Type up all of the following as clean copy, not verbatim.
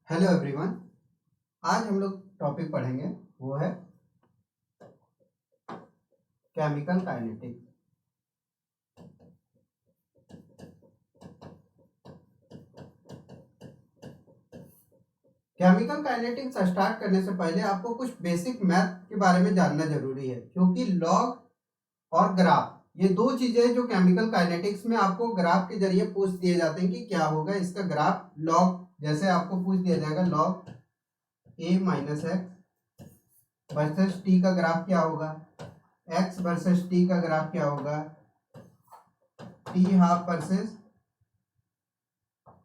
Hello everyone. आज हम लोग टॉपिक पढ़ेंगे वो है chemical kinetics. Chemical kinetics start करने से पहले आपको कुछ बेसिक मैथ के बारे में जानना जरूरी है, क्योंकि लॉग और ग्राफ ये दो चीजें जो केमिकल काइनेटिक्स में आपको ग्राफ के जरिए पूछ दिए जाते हैं कि क्या होगा इसका ग्राफ। लॉग जैसे आपको पूछ दिया जाएगा log a minus x versus t का ग्राफ क्या होगा, x वर्सेस टी का ग्राफ क्या होगा, टी हाफ वर्सेस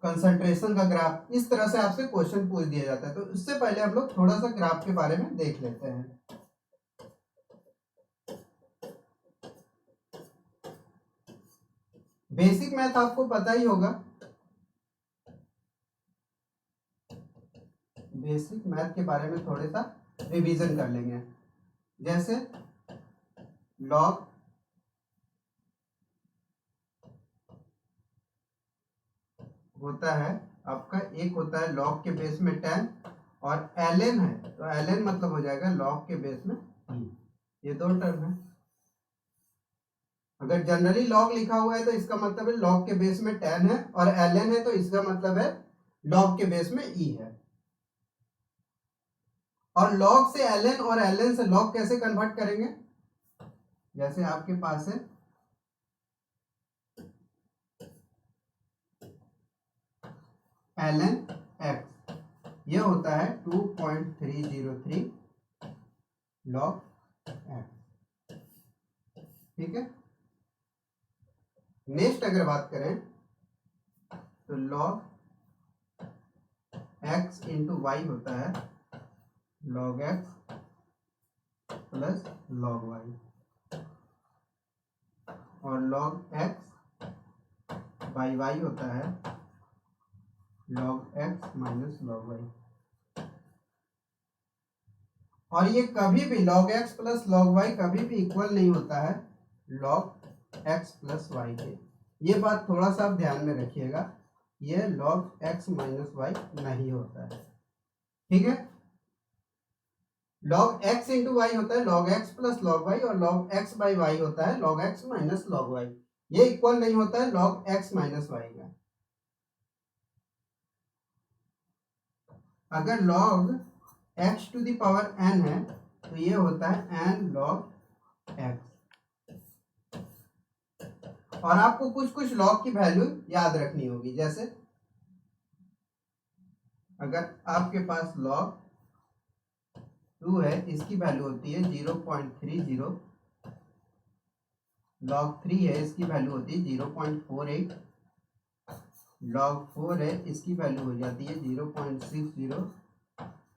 कंसंट्रेशन का ग्राफ। इस तरह से आपसे क्वेश्चन पूछ दिया जाता है। तो इससे पहले हम लोग थोड़ा सा ग्राफ के बारे में देख लेते हैं। बेसिक मैथ आपको पता ही होगा। बेसिक मैथ के बारे में थोड़ा सा रिवीजन कर लेंगे। जैसे लॉग होता है आपका, एक होता है लॉग के बेस में 10 और ln है तो ln मतलब हो जाएगा लॉग के बेस में e। ये दो टर्म है। अगर जनरली लॉग लिखा हुआ है तो इसका मतलब है लॉग के बेस में 10 है, और ln है तो इसका मतलब है लॉग के बेस में e है। और लॉग से ln और ln से लॉग कैसे कन्वर्ट करेंगे? जैसे आपके पास है ln x, ये होता है 2.303 लॉग x। ठीक है। नेक्स्ट अगर बात करें तो लॉग x इंटू वाई होता है log x plus log y, और लॉग x बाई वाई होता है log x minus log y। और ये कभी भी log x plus log y कभी भी इक्वल नहीं होता है लॉग x प्लस वाई के। ये बात थोड़ा सा आप ध्यान में रखिएगा, ये लॉग x माइनस वाई नहीं होता है। ठीक है। लॉग x इंटू वाई होता है log x plus log Y, और लॉग x बाई वाई होता है log x minus log Y. ये इक्वल नहीं होता है लॉग x माइनस वाई का। अगर log x to the power n है तो ये होता है n लॉग x। और आपको कुछ कुछ लॉग की वैल्यू याद रखनी होगी। जैसे अगर आपके पास लॉग 2 है, इसकी वैल्यू होती है 0.30, लॉग 3 है इसकी वैल्यू होती है 0.48, लॉग 4 है इसकी वैल्यू हो जाती है 0.60,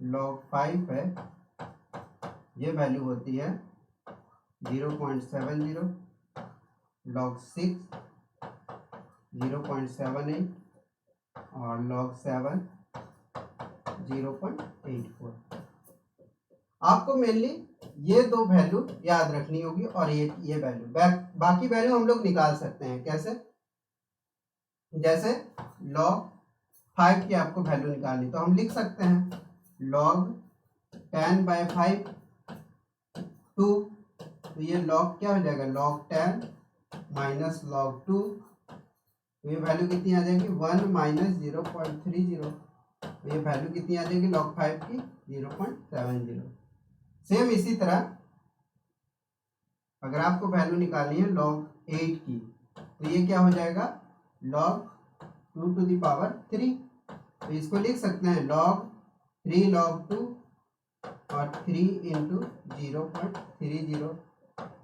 लॉग 5 है ये वैल्यू होती है 0.70, लॉग 6 0.78, और लॉग 7 0.84। आपको मेनली ये दो वैल्यू याद रखनी होगी, और ये वैल्यू बाकी वैल्यू हम लोग निकाल सकते हैं। कैसे? जैसे लॉग 5 की आपको वैल्यू निकालनी तो हम लिख सकते हैं लॉग 10/5 2, तो ये लॉग क्या हो जाएगा लॉग 10 माइनस लॉग 2, तो ये वैल्यू कितनी आ जाएगी 1 माइनस 0.30, तो ये वैल्यू कितनी आ जाएगी लॉग 5 की 0.70। सेम इसी तरह अगर आपको वैल्यू निकालनी है लॉग 8 की तो ये क्या हो जाएगा लॉग 2 टू द पावर 3, तो इसको लिख सकते हैं लॉग 3 लॉग 2 और 3 इंटू 0.30,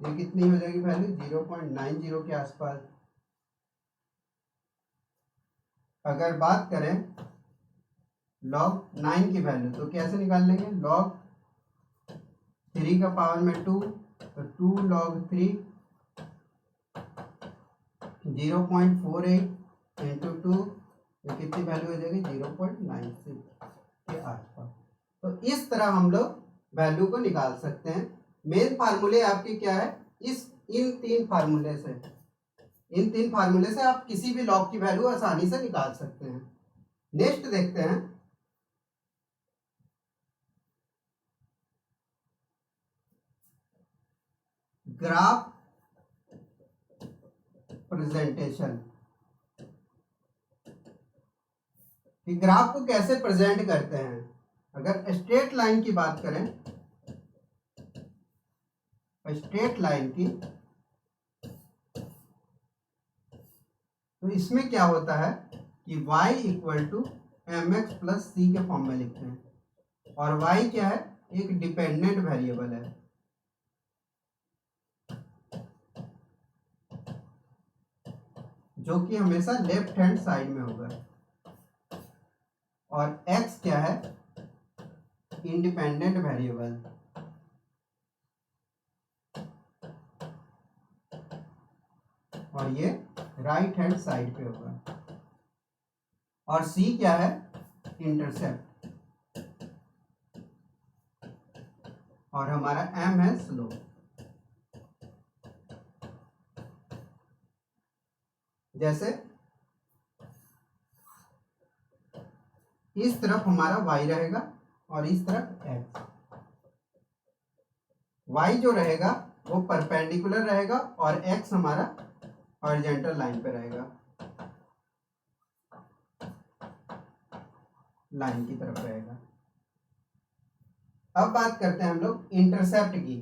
ये कितनी हो जाएगी वैल्यू 0.90 के आसपास। अगर बात करें लॉग 9 की वैल्यू तो कैसे निकाल लेंगे लॉग 3 का पावर में 2, तो 2 लॉग 3 0.48 इंटू 2, तो कितनी वैल्यू हो जाएगी 0.96 के आसपास। तो इस तरह हम लोग वैल्यू को निकाल सकते हैं। मेन फार्मूले आपके क्या है, इन तीन फार्मूले से आप किसी भी लॉग की वैल्यू आसानी से निकाल सकते हैं। नेक्स्ट देखते हैं ग्राफ प्रेजेंटेशन, कि ग्राफ को कैसे प्रेजेंट करते हैं। अगर स्ट्रेट लाइन की बात करें, स्ट्रेट लाइन की, तो इसमें क्या होता है कि y equal to M X plus C के फॉर्म में लिखते हैं, और y क्या है, एक डिपेंडेंट वेरिएबल है, जो कि हमेशा लेफ्ट हैंड साइड में होगा, और x क्या है, इंडिपेंडेंट वेरिएबल, और ये राइट हैंड साइड पे होगा, और c क्या है, इंटरसेप्ट, और हमारा m है स्लोप। जैसे इस तरफ हमारा y रहेगा और इस तरफ x, y जो रहेगा वो परपेंडिकुलर रहेगा और x हमारा हॉरिजॉन्टल लाइन पे रहेगा, लाइन की तरफ रहेगा। अब बात करते हैं हम लोग इंटरसेप्ट की।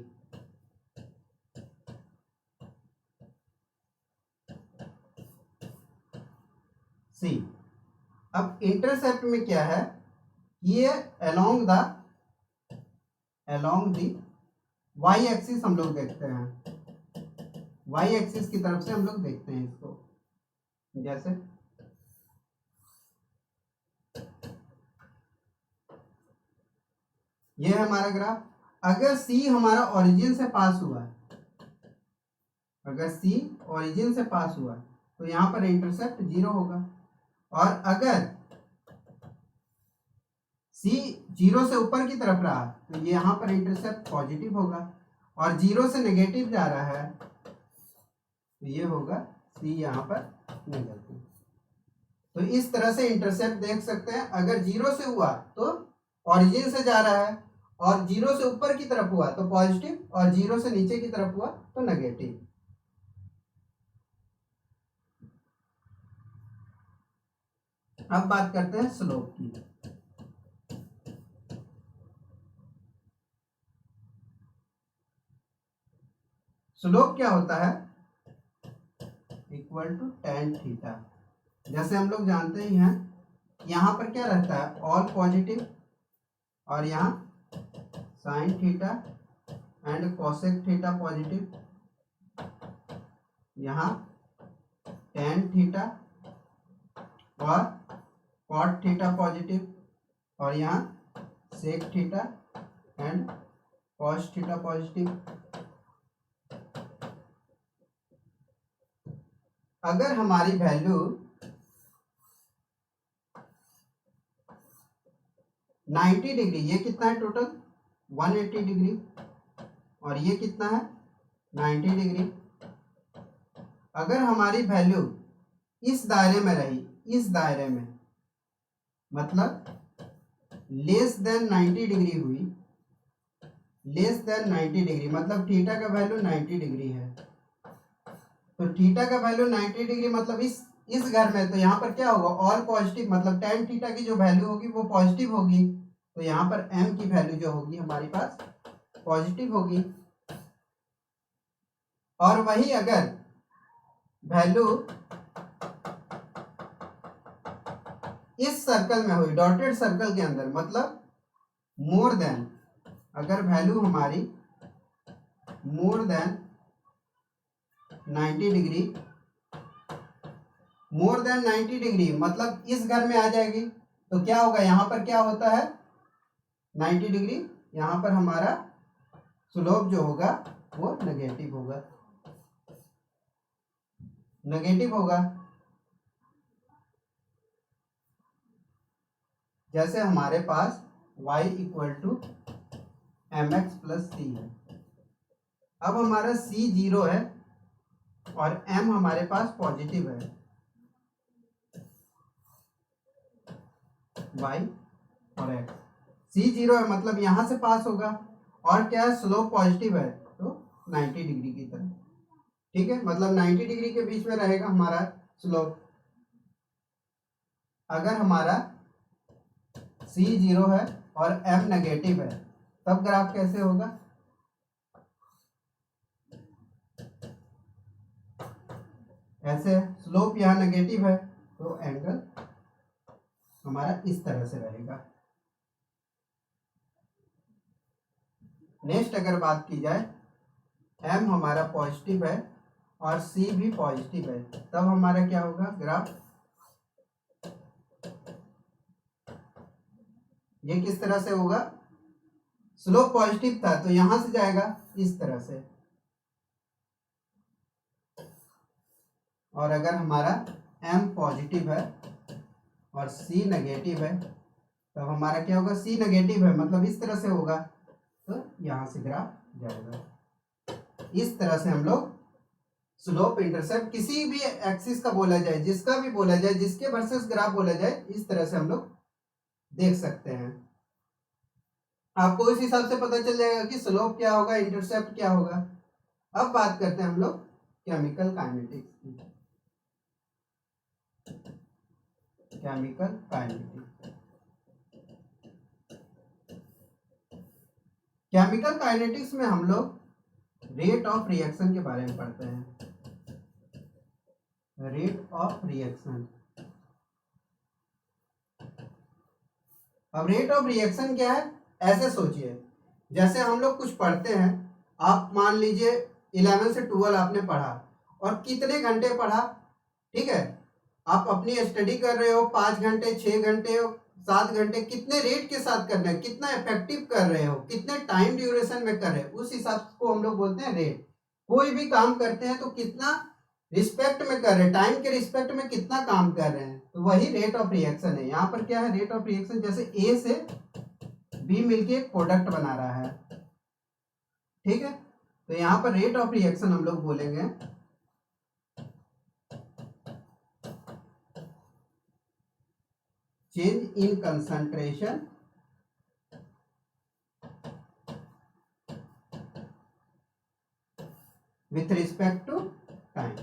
सी, अब इंटरसेप्ट में क्या है, ये अलोंग दी वाई एक्सिस हम लोग देखते हैं, वाई एक्सिस की तरफ से हम लोग देखते हैं इसको। जैसे ये है हमारा ग्राफ, अगर सी हमारा ओरिजिन से पास हुआ, अगर सी ओरिजिन से पास हुआ तो यहां पर इंटरसेप्ट 0 होगा, और अगर सी 0 से ऊपर की तरफ रहा तो ये यहाँ पर इंटरसेप्ट पॉजिटिव होगा, और 0 से नेगेटिव जा रहा है तो ये होगा सी यहाँ पर नेगेटिव। तो इस तरह से इंटरसेप्ट देख सकते हैं, अगर 0 से हुआ तो ओरिजिन से जा रहा है, और 0 से ऊपर की तरफ हुआ तो पॉजिटिव, और 0 से नीचे की तरफ हुआ तो नेगेटिव। अब बात करते हैं स्लोप की। स्लोप क्या होता है, इक्वल टू tan थीटा। जैसे हम लोग जानते ही हैं, यहाँ पर क्या रहता है, ऑल पॉजिटिव, और यहाँ sine theta and cosec theta positive, यहाँ tan थीटा और कॉट थीटा पॉजिटिव, और यहाँ sec theta and cos theta positive. अगर हमारी वैल्यू 90 डिग्री, ये कितना है टोटल 180 डिग्री, और ये कितना है 90 डिग्री, अगर हमारी वैल्यू इस दायरे में रही, इस दायरे में मतलब लेस देन 90 डिग्री हुई, लेस देन 90 डिग्री मतलब थीटा का वैल्यू 90 डिग्री है, तो थीटा का वैल्यू 90 डिग्री मतलब इस घर में, तो यहाँ पर क्या होगा, ऑल पॉजिटिव, मतलब tan थीटा की जो वैल्यू होगी वो पॉजिटिव होगी, तो यहाँ पर m की वैल्यू जो होगी हमारे पास पॉजिटिव होगी। और वही अगर वैल्यू इस सर्कल में हुई, डॉटेड सर्कल के अंदर, मतलब मोर देन, अगर वैल्यू हमारी more than 90 degree, more than 90 degree मतलब इस घर में आ जाएगी, तो क्या होगा, यहाँ पर क्या होता है 90 डिग्री, यहाँ पर हमारा स्लोप जो होगा वो नेगेटिव होगा, नेगेटिव होगा। जैसे हमारे पास y equal to M X plus C है, अब हमारा c 0 है और m हमारे पास पॉजिटिव है, y और x, c 0 है मतलब यहां से पास होगा, और क्या है स्लोप पॉजिटिव है तो 90 डिग्री की तरफ। ठीक है, मतलब 90 डिग्री के बीच में रहेगा हमारा स्लोप। अगर हमारा C 0 है और M नेगेटिव है तब ग्राफ कैसे होगा? ऐसे स्लोप यहाँ नेगेटिव है तो एंगल हमारा इस तरह से रहेगा। नेक्स्ट अगर बात की जाए, M हमारा पॉजिटिव है और C भी पॉजिटिव है तब हमारा क्या होगा ग्राफ? ये किस तरह से होगा? स्लोप पॉजिटिव था तो यहां से जाएगा इस तरह से, और अगर हमारा M पॉजिटिव है और C नेगेटिव है तब हमारा क्या होगा? C नेगेटिव है मतलब इस तरह से होगा तो यहां से ग्राफ जाएगा। इस तरह से हम लोग स्लोप इंटरसेप्ट किसी भी एक्सिस का बोला जाए, जिसका भी बोला जाए, जिसके वर्सेस ग्राफ बोला जाए, इस तरह से हम लोग देख सकते हैं। आपको इस हिसाब से पता चल जाएगा कि स्लोप क्या होगा, इंटरसेप्ट क्या होगा। अब बात करते हैं हम लोग केमिकल काइनेटिक्स की। केमिकल काइनेटिक्स, केमिकल काइनेटिक्स में हम लोग रेट ऑफ रिएक्शन के बारे में पढ़ते हैं। Rate of reaction. अब रेट ऑफ रिएक्शन क्या है? ऐसे सोचिए, जैसे हम लोग कुछ पढ़ते हैं, आप मान लीजिए 11 से 12 आपने पढ़ा और कितने घंटे पढ़ा, ठीक है, आप अपनी स्टडी कर रहे हो 5 घंटे, 6 घंटे, 7 घंटे, कितने रेट के साथ कर रहे हैं, कितना इफेक्टिव कर रहे हो, कितने टाइम ड्यूरेशन में कर रहे हो, उस हिसाब को हम लोग बोलते हैं रेट। कोई भी काम करते हैं तो कितना रिस्पेक्ट में कर रहे हैं, टाइम के रिस्पेक्ट में कितना काम कर रहे हैं, तो वही रेट ऑफ रिएक्शन है। यहाँ पर क्या है? रेट ऑफ रिएक्शन, जैसे ए से बी मिलके एक प्रोडक्ट बना रहा है, ठीक है, तो यहाँ पर रेट ऑफ रिएक्शन हम लोग बोलेंगे change in concentration with respect to time.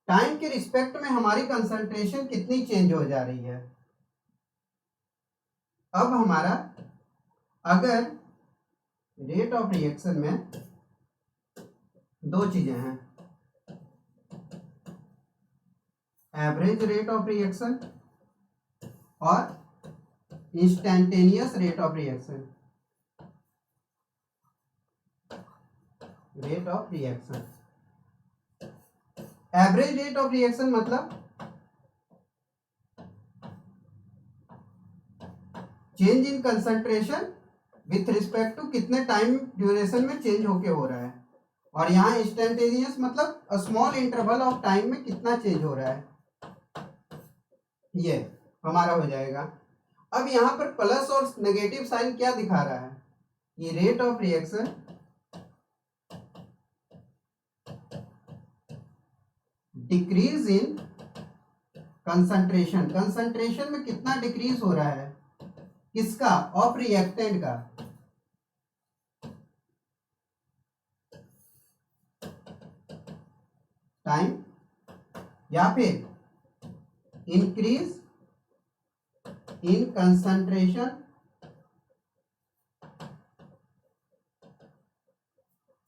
Time के रिस्पेक्ट में हमारी कंसंट्रेशन कितनी चेंज हो जा रही है। अब हमारा अगर रेट ऑफ रिएक्शन में दो चीजें हैं, एवरेज रेट ऑफ रिएक्शन और instantaneous rate of reaction. Rate of reaction, average rate of reaction मतलब change in concentration with respect to कितने टाइम ड्यूरेशन में चेंज होके हो रहा है, और यहाँ इंस्टेंटेनियस मतलब स्मॉल इंटरवल ऑफ टाइम में कितना चेंज हो रहा है, ये हमारा हो जाएगा। अब यहाँ पर प्लस और नेगेटिव साइन क्या दिखा रहा है? ये rate of reaction decrease in concentration, concentration में कितना डिक्रीज हो रहा है, किसका? ऑफ रिएक्टेंट का। टाइम, या फिर increase in concentration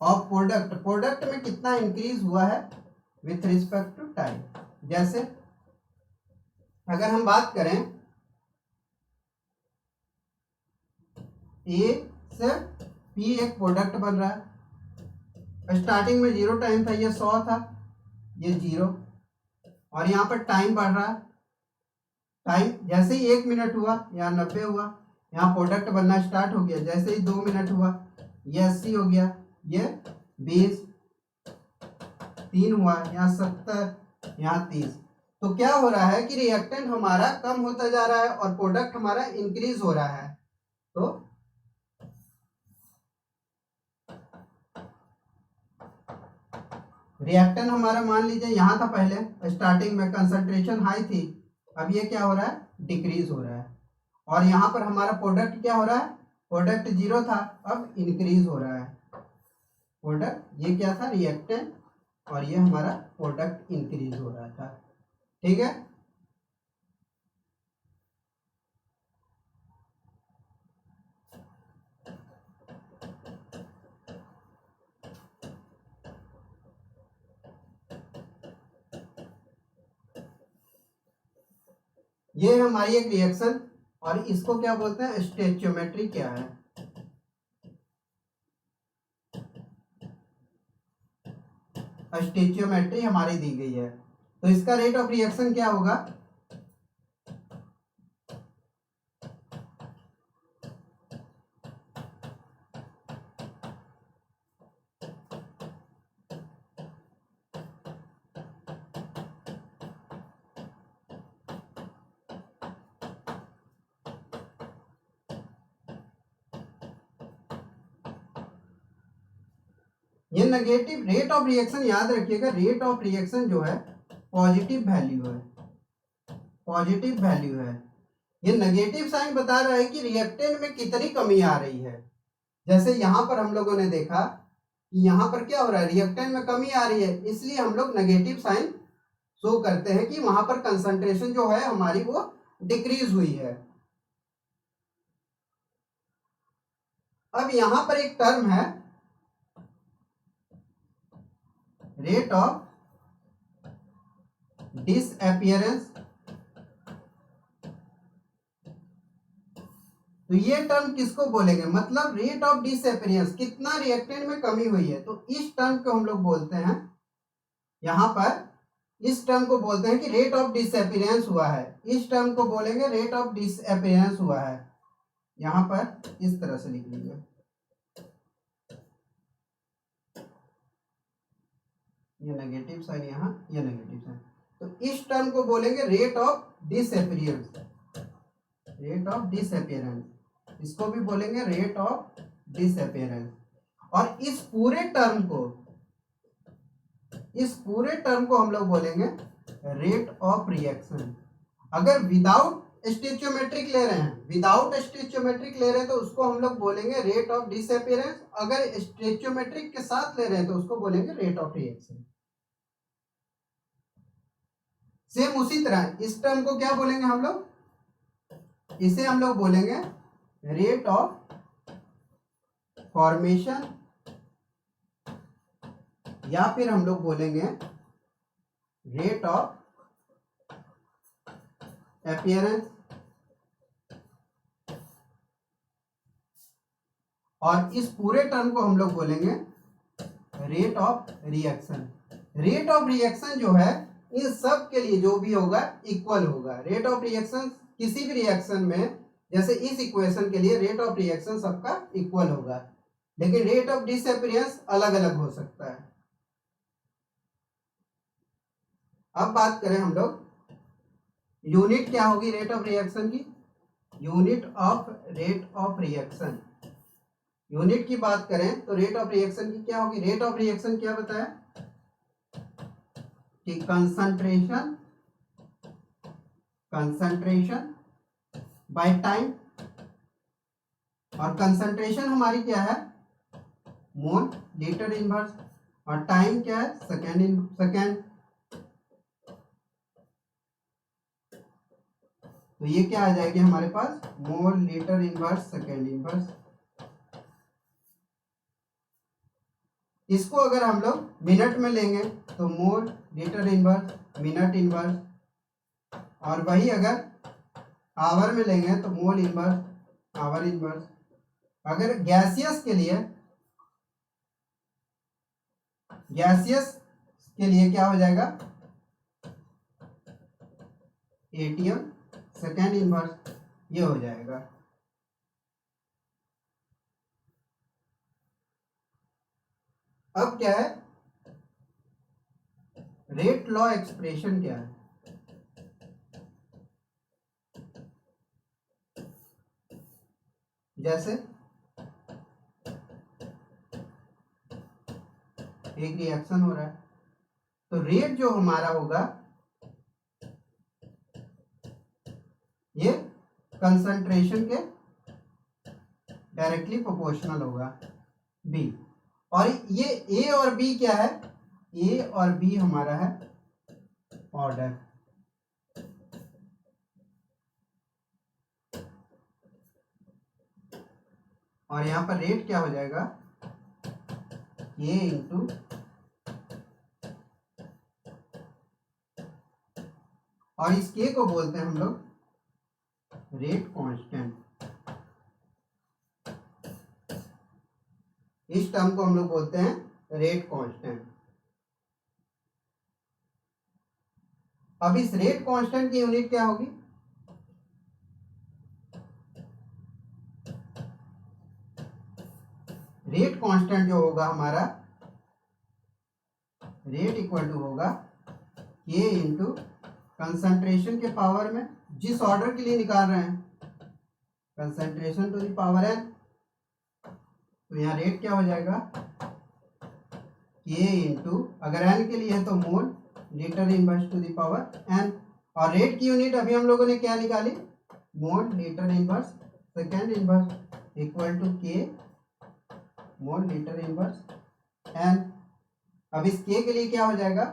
of product, product में कितना इंक्रीज हुआ है विथ रिस्पेक्ट टू टाइम। जैसे अगर हम बात करें ए से पी एक प्रोडक्ट बन रहा है, स्टार्टिंग में 0 टाइम था, ये 100 था, ये 0, और यहाँ पर टाइम बढ़ रहा है, टाइम जैसे ही 1 मिनट हुआ यहाँ 90 हुआ, यहाँ प्रोडक्ट बनना स्टार्ट हो गया, जैसे ही 2 मिनट हुआ ये 80 हो गया, ये 20, 3 हुआ, यहाँ 70, यहाँ 30। तो क्या हो रहा है कि रिएक्टेंट हमारा कम होता जा रहा है और प्रोडक्ट हमारा इंक्रीज हो रहा है। तो रिएक्टेंट हमारा मान लीजिए यहाँ था, पहले स्टार्टिंग में कंसंट्रेशन हाई थी, अब ये क्या हो रहा है? डिक्रीज हो रहा है, और यहाँ पर हमारा प्रोडक्ट क्या हो रहा है? प्रोडक्ट 0 था, अब इंक्रीज हो रहा है। प्रोडक्ट, ये क्या था रिएक्टेंट, और ये हमारा प्रोडक्ट इंक्रीज हो रहा था। ठीक है, ये है हमारी एक रिएक्शन, और इसको क्या बोलते हैं, स्टोइचियोमेट्री क्या है। स्टोइचियोमेट्री हमारी दी गई है, तो इसका रेट ऑफ रिएक्शन क्या होगा, ये नेगेटिव रेट ऑफ रिएक्शन, याद रखिएगा रेट ऑफ रिएक्शन जो है पॉजिटिव वैल्यू है, पॉजिटिव वैल्यू है। ये नेगेटिव साइन बता रहा है कि रिएक्टेंट में कितनी कमी आ रही है। जैसे यहाँ पर हम लोगों ने देखा कि यहाँ पर क्या हो रहा है, रिएक्टेंट में कमी आ रही है, इसलिए हम लोग नेगेटिव साइन शो करते हैं कि वहां पर कंसंट्रेशन जो है हमारी वो डिक्रीज हुई है। अब यहां पर एक टर्म है रेट ऑफ डिसअपियरेंस, तो ये टर्म किसको बोलेंगे, मतलब रेट ऑफ डिसअपियरेंस, कितना रिएक्टेंट में कमी हुई है, तो इस टर्म को हम लोग बोलते हैं, यहां पर इस टर्म को बोलते हैं कि रेट ऑफ डिसअपियरेंस हुआ है, इस टर्म को बोलेंगे रेट ऑफ डिसअपियरेंस हुआ है। यहां पर इस तरह से लिख लीजिए, ये नेगेटिव साइन, यहाँ ये नेगेटिव साइन, तो इस टर्म को बोलेंगे rate of disappearance, rate of disappearance, इसको भी बोलेंगे रेट ऑफ डिसअपियरेंस। और इस पूरे टर्म को हम लोग बोलेंगे रेट ऑफ रिएक्शन। अगर विदाउट स्टोइचियोमेट्रिक ले रहे हैं, विदाउट स्टोइचियोमेट्रिक ले रहे हैं तो उसको हम लोग बोलेंगे रेट ऑफ डिसअपियरेंस, अगर स्टोइचियोमेट्रिक के साथ ले रहे हैं तो उसको बोलेंगे रेट ऑफ रिएक्शन। सेम उसी तरह इस टर्म को क्या बोलेंगे हम लोग, इसे हम लोग बोलेंगे रेट ऑफ फॉर्मेशन, या फिर हम लोग बोलेंगे रेट ऑफ अपीयरेंस, और इस पूरे टर्म को हम लोग बोलेंगे rate of reaction. Rate of reaction जो है इन सब के लिए जो भी होगा इक्वल होगा। रेट ऑफ रिएक्शन किसी भी रिएक्शन में, जैसे इस इक्वेशन के लिए रेट ऑफ रिएक्शन सबका इक्वल होगा, लेकिन रेट ऑफ डिसअपियरेंस अलग अलग हो सकता है। अब बात करें हम लोग, यूनिट क्या होगी रेट ऑफ रिएक्शन की, unit of rate of reaction, unit की बात करें तो रेट ऑफ रिएक्शन की क्या होगी, रेट ऑफ रिएक्शन क्या बताया कि कंसंट्रेशन बाय टाइम, और कंसंट्रेशन हमारी क्या है मोल लीटर इनवर्स, और टाइम क्या है सेकेंड। तो ये क्या आ जाएगी हमारे पास mole litre inverse second inverse. इसको अगर हम लोग मिनट में लेंगे तो mole litre inverse minute inverse, और वही अगर आवर में लेंगे तो मोल इनवर्स आवर इनवर्स। अगर गैसियस के लिए क्या हो जाएगा एटीएम सेकेंड इनवर्स, ये हो जाएगा। अब क्या है रेट लॉ एक्सप्रेशन क्या है, जैसे एक रिएक्शन हो रहा है तो रेट जो हमारा होगा ये कंसंट्रेशन के डायरेक्टली प्रोपोर्शनल होगा बी। और ये ए और बी क्या है, ए और बी हमारा है ऑर्डर। और यहां पर रेट क्या हो जाएगा, ए इंटू और इस के को बोलते हैं हम लोग रेट कांस्टेंट। इस टर्म को हम लोग बोलते हैं रेट कांस्टेंट। अब इस रेट कांस्टेंट की यूनिट क्या होगी, रेट कांस्टेंट जो होगा हमारा, रेट इक्वल टू होगा के इंटू कंसंट्रेशन के पावर में, जिस ऑर्डर के लिए निकाल रहे हैं, concentration to the power N. तो यहाँ रेट क्या हो जाएगा, के इंटू अगर एन के लिए है तो mole litre inverse to the power N. और रेट की यूनिट अभी हम लोगों ने क्या निकाली, mole litre inverse second inverse equal to K mole litre inverse N. अब इस के लिए क्या हो जाएगा,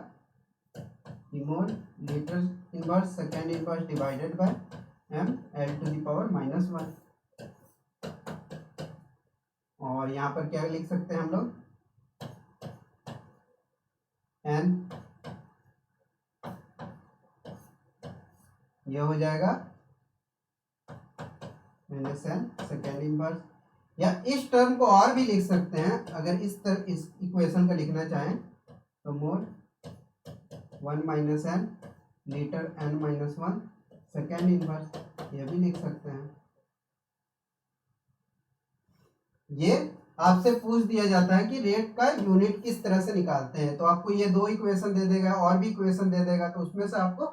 mole litre inverse second inverse divided by M L to the power -1। और यहाँ पर क्या लिख सकते हैं हम लोग, एन यह हो जाएगा माइनस एन सेकेंड इनवर्स। या इस टर्म को और भी लिख सकते हैं, अगर इस इक्वेशन का लिखना चाहें तो mole 1 minus N litre n-1 second inverse, ये भी लिख सकते हैं। ये आपसे पूछ दिया जाता है कि रेट का यूनिट किस तरह से निकालते हैं, तो आपको ये दो इक्वेशन दे देगा और भी इक्वेशन दे देगा, तो उसमें से आपको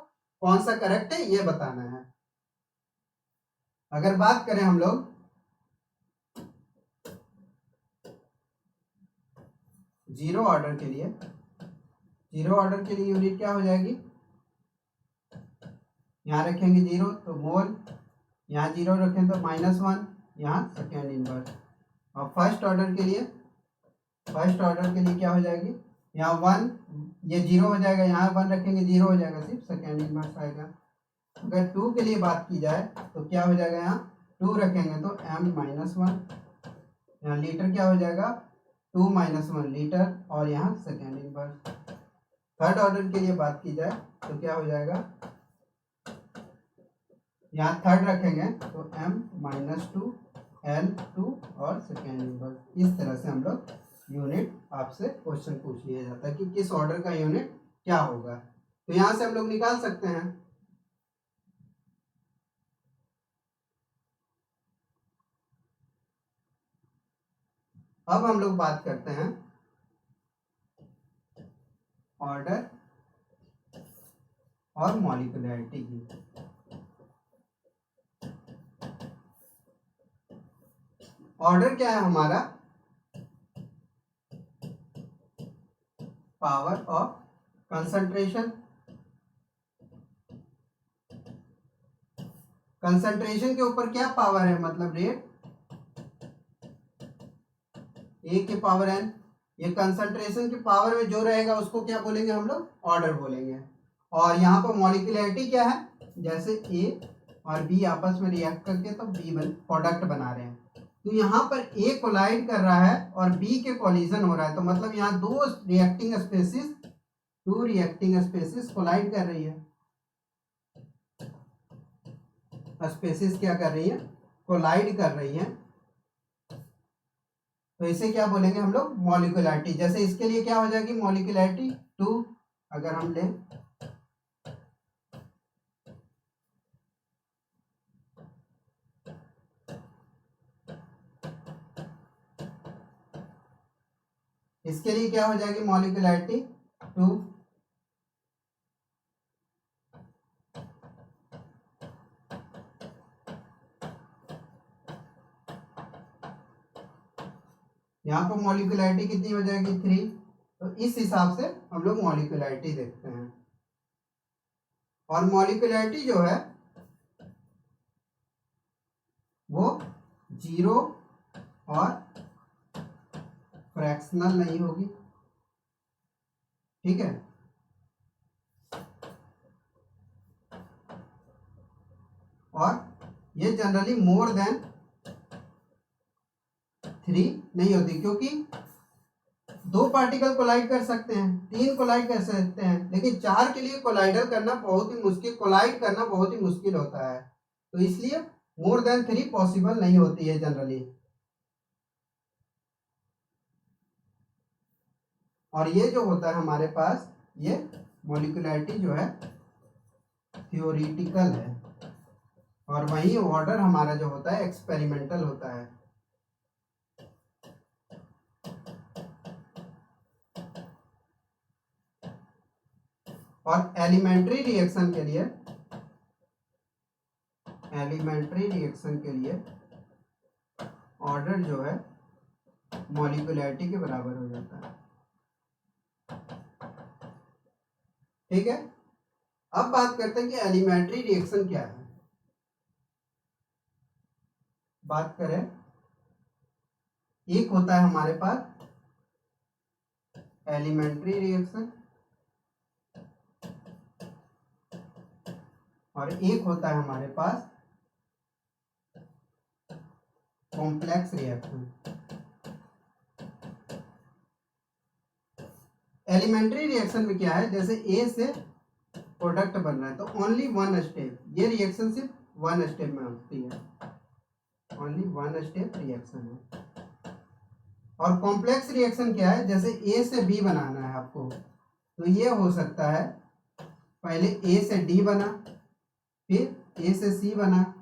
कौन सा करेक्ट है ये बताना है। अगर बात करें हम लोग जीरो ऑर्डर के लिए, जीरो ऑर्डर के लिए यूनिट क्या हो जाएगी, यहाँ रखेंगे जीरो तो मोल, यहाँ जीरो रखें तो -1, यहाँ सेकेंड इनवर्स। और फर्स्ट ऑर्डर के लिए, फर्स्ट ऑर्डर के लिए क्या हो जाएगी, यहाँ 1, ये जीरो हो जाएगा, यहाँ 1 रखेंगे जीरो हो जाएगा, सिर्फ सेकेंड इनवर्स आएगा। अगर 2 के लिए बात की जाए तो क्या हो जाएगा, यहाँ 2 रखेंगे तो m-1, यहाँ लीटर क्या हो जाएगा 2 - 1 लीटर, और यहाँ सेकेंड इनवर्स। थर्ड ऑर्डर के लिए बात की जाए तो क्या हो जाएगा, यहाँ थर्ड रखेंगे तो m-2 L2 और सेकेंड इनवर्स। इस तरह से हम लोग यूनिट आपसे क्वेश्चन पूछ लिया जाता है कि किस ऑर्डर का यूनिट क्या होगा, तो यहाँ से हम लोग निकाल सकते हैं। अब हम लोग बात करते हैं ऑर्डर और मॉलिक्यूलरिटी की। ऑर्डर क्या है हमारा, पावर ऑफ कंसंट्रेशन। कंसंट्रेशन के ऊपर क्या पावर है, मतलब रेट ए के पावर एन। ये कंसंट्रेशन की पावर में जो रहेगा उसको क्या बोलेंगे हम लोग, ऑर्डर बोलेंगे। और यहाँ पर मॉलिक्यूलरिटी क्या है, जैसे ए और बी आपस में रिएक्ट करके तो बी प्रोडक्ट बना रहे हैं, तो यहाँ पर ए कोलाइड कर रहा है और बी के कोलिजन हो रहा है, तो मतलब यहाँ दो reacting species, two reacting species collide कर रही है। स्पेसिस क्या कर रही है, कोलाइड कर रही है, तो इसे क्या बोलेंगे हम लोग, मॉलिक्यूलरिटी। जैसे इसके लिए क्या हो जाएगी मॉलिक्यूलरिटी 2, अगर हम लें इसके लिए क्या हो जाएगी मॉलिक्यूलरिटी 2। यहाँ पर मॉलिक्यूलरिटी कितनी हो जाएगी 3, तो इस हिसाब से हम लोग मॉलिक्यूलरिटी देखते हैं। और मॉलिक्यूलरिटी जो है वो 0 और फ्रैक्शनल नहीं होगी, ठीक है। और ये जनरली मोर देन 3 नहीं होती, क्योंकि 2 पार्टिकल कोलाइड कर सकते हैं, 3 कोलाइड कर सकते हैं, लेकिन 4 के लिए कोलाइडर करना बहुत ही मुश्किल, कोलाइड करना बहुत ही मुश्किल होता है। तो इसलिए मोर देन 3 पॉसिबल नहीं होती है जनरली। और ये जो होता है हमारे पास, ये मॉलिक्यूलैरिटी जो है थियोरिटिकल है, और वही ऑर्डर हमारा जो होता है एक्सपेरिमेंटल होता है। और एलिमेंट्री रिएक्शन के लिए ऑर्डर जो है मॉलिक्यूलैरिटी के बराबर हो जाता है, ठीक है। अब बात करते हैं कि एलिमेंट्री रिएक्शन क्या है। बात करें, एक होता है हमारे पास एलिमेंट्री रिएक्शन और एक होता है हमारे पास कॉम्प्लेक्स रिएक्शन। एलिमेंट्री रिएक्शन में क्या है, जैसे ए से प्रोडक्ट बन रहा है तो ओनली 1 स्टेप, ये रिएक्शन सिर्फ 1 स्टेप में होती है, ओनली 1 स्टेप रिएक्शन है। और कॉम्प्लेक्स रिएक्शन क्या है, जैसे ए से बी बनाना है आपको, तो ये हो सकता है पहले ए से डी बना, फिर ए से सी बना,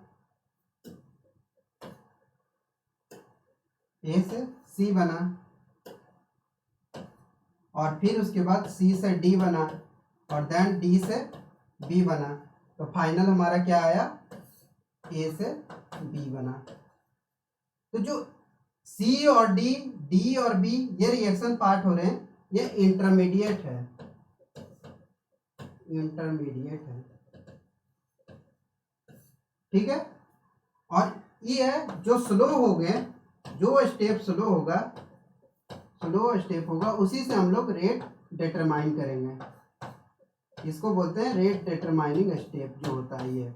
ए से सी बना, और फिर उसके बाद सी से डी बना, और देन डी से बी बना, तो फाइनल हमारा क्या आया, ए से बी बना। तो जो सी और डी, डी और बी ये रिएक्शन पार्ट हो रहे हैं, ये इंटरमीडिएट है, ठीक है। और ये है जो स्लो हो गए, जो स्टेप स्लो होगा उसी से हम लोग रेट डिटरमाइन करेंगे, इसको बोलते हैं रेट डिटरमाइनिंग स्टेप जो होता है ये।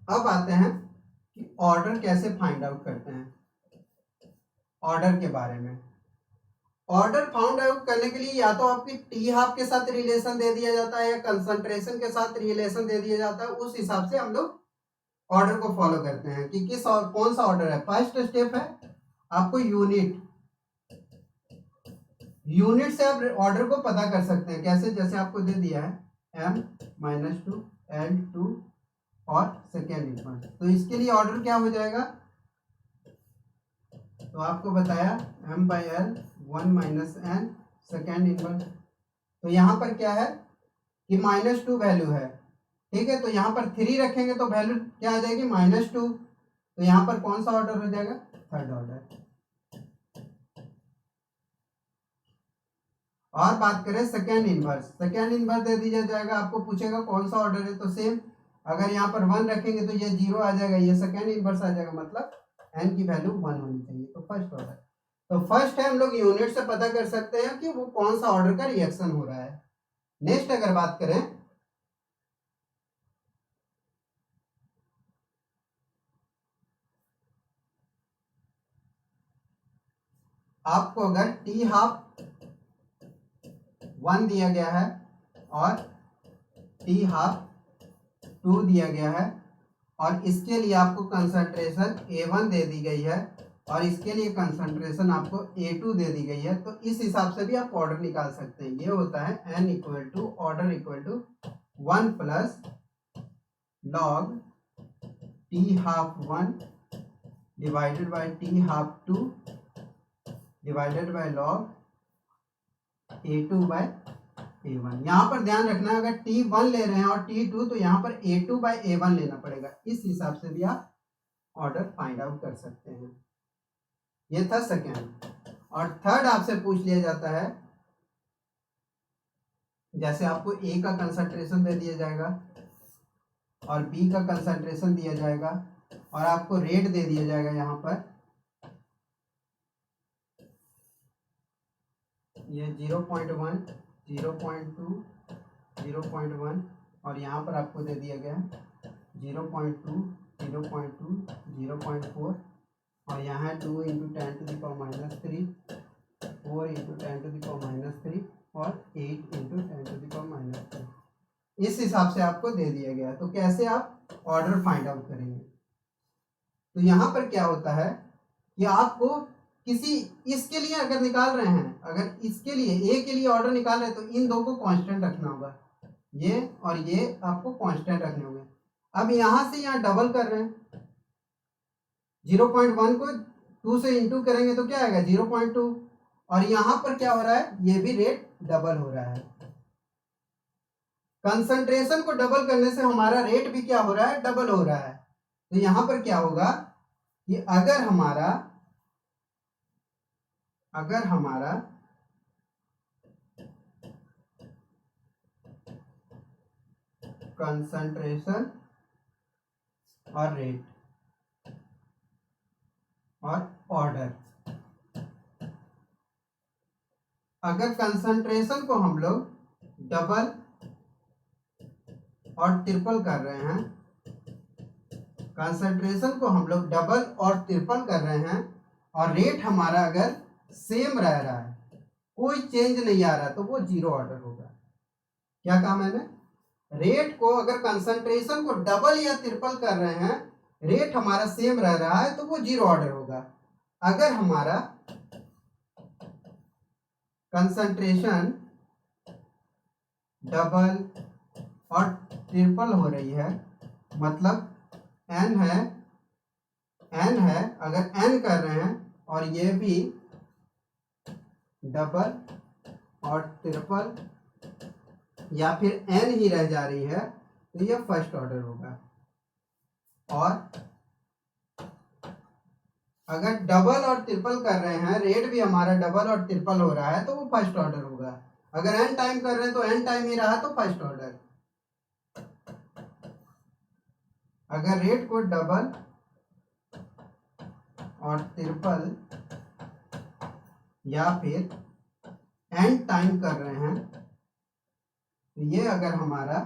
अब आते हैं कि ऑर्डर कैसे फाइंड आउट करते हैं। ऑर्डर के बारे में, ऑर्डर फाउंड आउट करने के लिए या तो आपकी टी हाफ के साथ रिलेशन दे दिया जाता है या कंसंट्रेशन के साथ रिलेशन दे दिया जाता है, उस हिसाब से हम लोग ऑर्डर को फॉलो करते हैं कि कौन सा ऑर्डर है। फर्स्ट स्टेप है आपको यूनिट से आप ऑर्डर को पता कर सकते हैं, कैसे, जैसे आपको दे दिया है M-2 L2 और सेकेंड इनवर्स, तो इसके लिए ऑर्डर क्या हो जाएगा, तो आपको बताया M/L 1 - n सेकेंड इनवर्स। तो यहाँ पर क्या है कि -2 वैल्यू है, ठीक है, तो यहाँ पर 3 रखेंगे तो वैल्यू क्या आ जाएगी, -2, तो यहाँ पर कौन सा ऑर्डर हो जाएगा, थर्ड ऑर्डर। और बात करें सेकेंड इनवर्स दे दिया जाएगा, आपको पूछेगा कौन सा ऑर्डर है, तो सेम, अगर यहाँ पर 1 रखेंगे तो ये 0 आ जाएगा, ये सेकेंड इनवर्स आ जाएगा, मतलब n की वैल्यू 1 होनी चाहिए, तो फर्स्ट ऑर्डर। तो फर्स्ट है हम लोग यूनिट से पता कर सकते हैं कि वो कौन सा ऑर्डर का रिएक्शन हो रहा है। नेक्स्ट अगर बात करें, आपको अगर टी हाफ 1 दिया गया है और टी हाफ 2 दिया गया है, और इसके लिए आपको कंसंट्रेशन A1 दे दी गई है और इसके लिए कंसंट्रेशन आपको A2 दे दी गई है, तो इस हिसाब से भी आप ऑर्डर निकाल सकते हैं। ये होता है n = order = 1 plus log T half 1 divided by T half 2 divided by log A2/A1। यहाँ पर ध्यान रखना है, अगर T1 ले रहे हैं और T2 तो यहाँ पर A2/A1 लेना पड़ेगा, इस हिसाब से भी आप ऑर्डर फाइंड आउट कर सकते हैं। ये था सेकेंड। और थर्ड आपसे पूछ लिया जाता है, जैसे आपको ए का कंसंट्रेशन दे दिया जाएगा और बी का कंसंट्रेशन दिया जाएगा और आपको रेट दे दिया जाएगा यहाँ पर, ये 0.1, 0.2, 0.1 और यहाँ पर आपको दे दिया गया 0.2, 0.2, 0.4 और यहाँ 2 × 10⁻³ 4 × 10⁻³ और 8 × 10⁻³। इस हिसाब से आपको दे दिया गया। तो कैसे आप ऑर्डर फाइंड आउट करेंगे? तो यहाँ पर क्या होता है कि आपको किसी इसके लिए अगर निकाल रहे हैं, अगर इसके लिए ए के लिए ऑर्डर निकाल रहे हैं तो इन दो को कांस्टेंट रखना होगा, ये और ये आपको कांस्टेंट रखने होंगे। अब यहाँ से यहाँ डबल कर रहे हैं, 0.1 को 2 से इंटू करेंगे तो क्या आएगा 0.2 और यहाँ पर क्या हो रहा है, ये भी रेट डबल हो रहा है। कंसंट्रेशन को डबल करने से हमारा रेट भी क्या हो रहा है, डबल हो रहा है। तो यहाँ पर क्या होगा कि अगर हमारा कंसंट्रेशन और रेट और ऑर्डर, अगर कंसंट्रेशन को हम लोग डबल और ट्रिपल कर रहे हैं, कंसंट्रेशन को हम लोग डबल और ट्रिपल कर रहे हैं और रेट हमारा अगर सेम रह रहा है, कोई चेंज नहीं आ रहा, तो वो जीरो ऑर्डर होगा। क्या कहा मैंने? रेट को अगर कंसंट्रेशन को डबल या ट्रिपल कर रहे हैं, रेट हमारा सेम रह रहा है, तो वो जीरो ऑर्डर होगा। अगर हमारा कंसंट्रेशन डबल और ट्रिपल हो रही है, मतलब n है, अगर n कर रहे हैं और ये भी डबल और ट्रिपल या फिर n ही रह जा रही है, तो ये फर्स्ट ऑर्डर होगा। और अगर डबल और ट्रिपल कर रहे हैं, रेट भी हमारा डबल और ट्रिपल हो रहा है, तो वो फर्स्ट ऑर्डर होगा। अगर n टाइम कर रहे हैं तो n टाइम ही रहा तो फर्स्ट ऑर्डर। अगर रेट को डबल और ट्रिपल या फिर n टाइम कर रहे हैं, तो ये अगर हमारा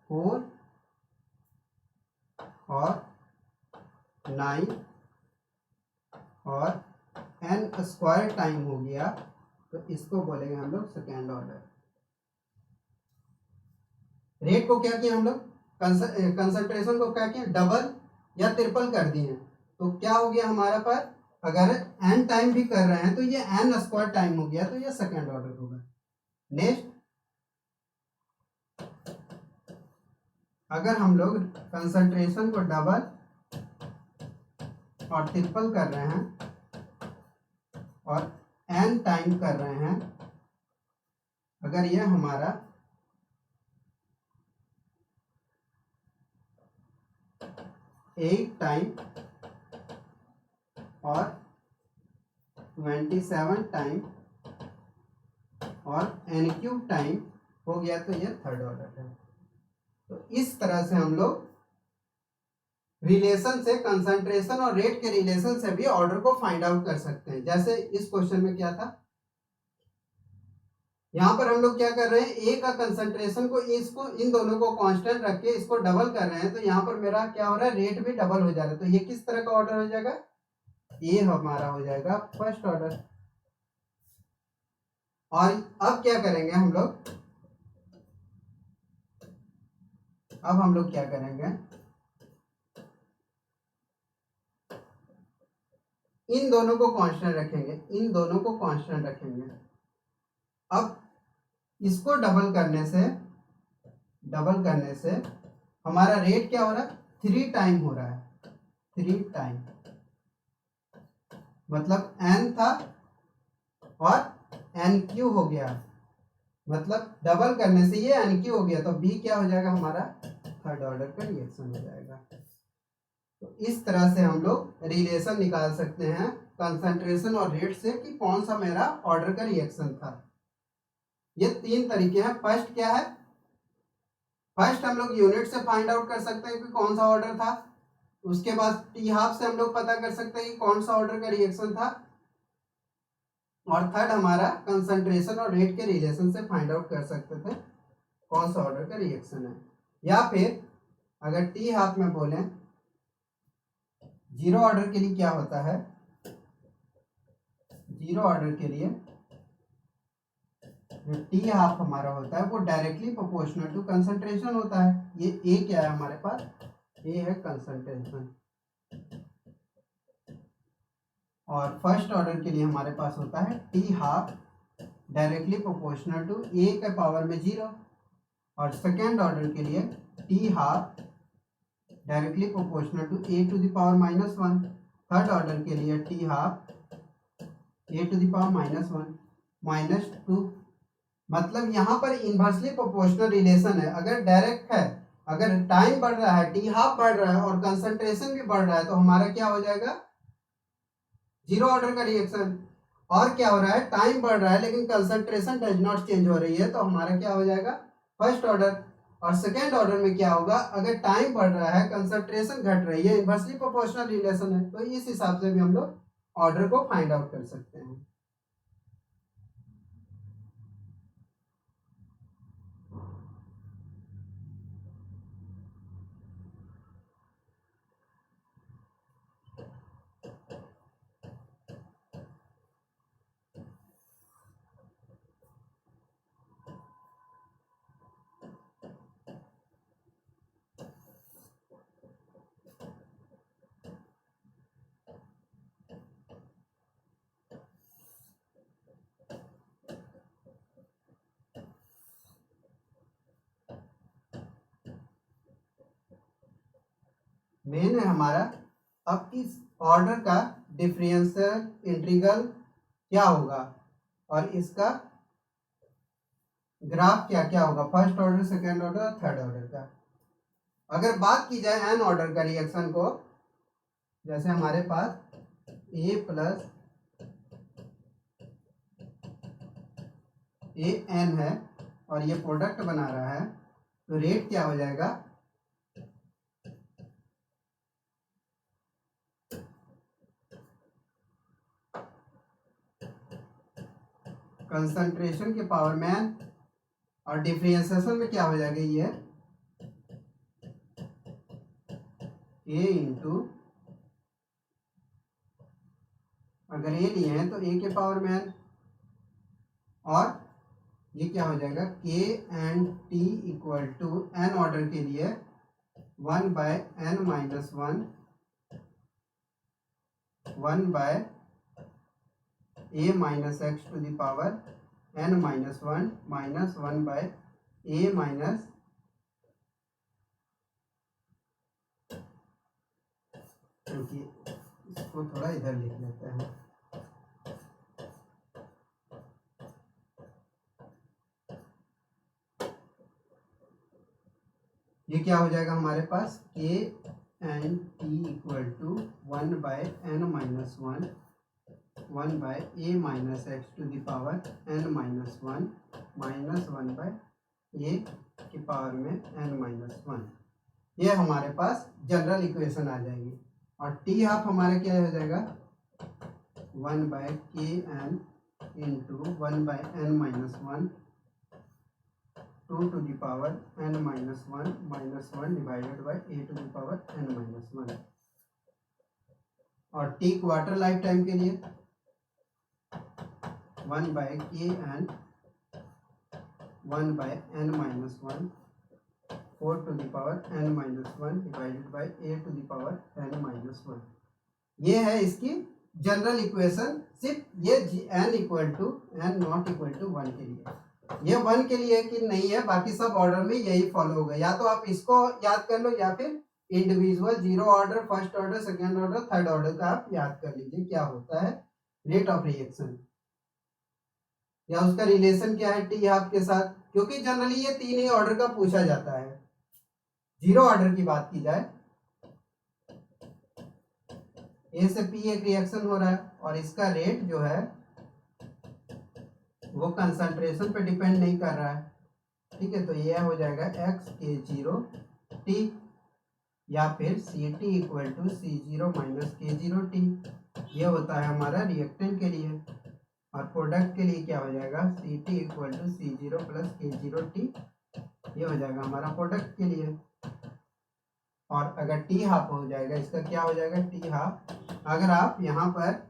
4 और 9 और n² टाइम हो गया, तो इसको बोलेंगे हम लोग सेकेंड ऑर्डर। रेट को क्या किया हम लोग, कंसंट्रेशन को क्या किया, डबल या ट्रिपल कर दिए, तो क्या हो गया हमारा पर, अगर n टाइम भी कर रहे हैं तो ये n² टाइम हो गया, तो ये सेकेंड ऑर्डर होगा। नेक्स्ट, अगर हम लोग कंसंट्रेशन को डबल और ट्रिपल कर रहे हैं और n टाइम कर रहे हैं, अगर ये हमारा 8 टाइम और 27 टाइम और n³ टाइम हो गया, तो ये थर्ड ऑर्डर है। तो इस तरह से हम लोग रिलेशन से, कंसंट्रेशन और रेट के रिलेशन से भी ऑर्डर को फाइंड आउट कर सकते हैं। जैसे इस क्वेश्चन में क्या था, यहाँ पर हम लोग क्या कर रहे हैं, ए का कंसंट्रेशन को, इसको, इन दोनों को कांस्टेंट रख के इसको डबल कर रहे हैं, तो यहाँ पर मेरा क्या हो रहा है, रेट भी डबल हो जा रहा है। तो ये किस तरह का ऑर्डर हो जाएगा, ये हमारा हो जाएगा फर्स्ट ऑर्डर। और अब क्या करेंगे हम लोग, अब हम लोग क्या करेंगे, इन दोनों को कांस्टेंट रखेंगे, इन दोनों को कांस्टेंट रखेंगे। अब इसको डबल करने से हमारा रेट क्या हो रहा है, 3 टाइम हो रहा है, 3 टाइम, मतलब n था और n³ हो गया, मतलब डबल करने से ये n³ हो गया, तो b क्या हो जाएगा हमारा, थर्ड ऑर्डर का रिएक्शन हो जाएगा। तो इस तरह से हम लोग रिलेशन निकाल सकते हैं कंसंट्रेशन और रेट से कि कौन सा मेरा ऑर्डर का रिएक्शन था। ये 3 तरीके हैं। फर्स्ट क्या है, फर्स्ट हम लोग यूनिट से फाइंड आउट कर सकते हैं कि कौन सा ऑर्डर था। उसके बाद टी हाफ से हम लोग पता कर सकते हैं कि कौन सा ऑर्डर का रिएक्शन था। और थर्ड हमारा कंसंट्रेशन और रेट के रिलेशन से फाइंड आउट कर सकते थे कौन सा ऑर्डर का रिएक्शन है। या फिर अगर टी हाफ में बोलें, जीरो ऑर्डर के लिए क्या होता है, जीरो ऑर्डर के लिए जो टी हाफ हमारा होता है वो डायरेक्टली प्रोपोर्शनल टू कंसंट्रेशन होता है। ये ए क्या है हमारे पास, ए है कंसंट्रेशन। और फर्स्ट ऑर्डर के लिए हमारे पास होता है T half directly proportional to A के पावर में 0। और सेकेंड ऑर्डर के लिए T half directly proportional to A to the power -1। Third order के लिए T half A to the power -1 -2। मतलब यहाँ पर इन्वर्सली प्रोपोर्शनल रिलेशन है। अगर डायरेक्ट है, अगर टाइम बढ़ रहा है, टी हाफ बढ़ रहा है और कंसंट्रेशन भी बढ़ रहा है, तो हमारा क्या हो जाएगा, जीरो ऑर्डर का रिएक्शन। और क्या हो रहा है, टाइम बढ़ रहा है लेकिन कंसंट्रेशन डज नॉट चेंज हो रही है, तो हमारा क्या हो जाएगा, फर्स्ट ऑर्डर। और सेकेंड ऑर्डर में क्या होगा, अगर टाइम बढ़ रहा है, कंसंट्रेशन घट रही है, इन्वर्सली प्रोपोर्शनल रिलेशन है, तो इस हिसाब से भी हम लोग ऑर्डर को फाइंड आउट कर सकते हैं। मेन है हमारा अब इस ऑर्डर का डिफरेंशियल इंटीग्रल क्या होगा और इसका ग्राफ क्या क्या होगा, फर्स्ट ऑर्डर, सेकेंड ऑर्डर और थर्ड ऑर्डर का। अगर बात की जाए एन ऑर्डर का रिएक्शन को, जैसे हमारे पास ए प्लस ए एन है और ये प्रोडक्ट बना रहा है, तो रेट क्या हो जाएगा, कंसंट्रेशन के पावर में एन, और डिफरेंशिएशन में क्या हो जाएगा, ये ए इंटू, अगर ए लिए हैं तो ए के पावर में एन, और ये क्या हो जाएगा, K N T equal to N order के लिए 1/n-1 1/a minus X to the power n-1 minus 1/a minus, क्योंकि इसको थोड़ा इधर लिख लेते हैं, ये क्या हो जाएगा हमारे पास, K N T equal to 1/n-1 1/a minus X to the power n-1 minus 1/a की पावर में n-1। ये हमारे पास जनरल इक्वेशन आ जाएगी। और टी हाफ हमारे क्या हो जाएगा, 1/kn into 1/n-1 2 to the power n-1 minus 1 divided by a to the power n-1। और टी क्वार्टर लाइफ टाइम के लिए 1/kn 1/n-1 4 to the power n-1 divided by a to the power n-1। ये है इसकी general equation. सिर्फ ये n equal to n not equal to 1 के लिए, ये 1 के लिए कि नहीं है, बाकी सब ऑर्डर में यही फॉलो होगा। या तो आप इसको याद कर लो या फिर individual zero order, first order, second order, third order का आप याद कर लीजिए क्या होता है रेट ऑफ रिएक्शन या उसका रिलेशन क्या है टी हाफ के साथ, क्योंकि जनरली ये 3 ही ऑर्डर का पूछा जाता है। जीरो ऑर्डर की बात की जाए, ए से पी एक रिएक्शन हो रहा है और इसका रेट जो है वो कंसंट्रेशन पे डिपेंड नहीं कर रहा है, ठीक है। तो ये हो जाएगा एक्स के जीरो टी या फिर C T equal to C zero minus K zero T. ये होता है हमारा रिएक्टेंट के लिए। और प्रोडक्ट के लिए क्या हो जाएगा, C T equal to C zero plus K zero T. ये हो जाएगा हमारा प्रोडक्ट के लिए। और अगर टी हाफ हो जाएगा, इसका क्या हो जाएगा, टी हाफ। अगर आप यहाँ पर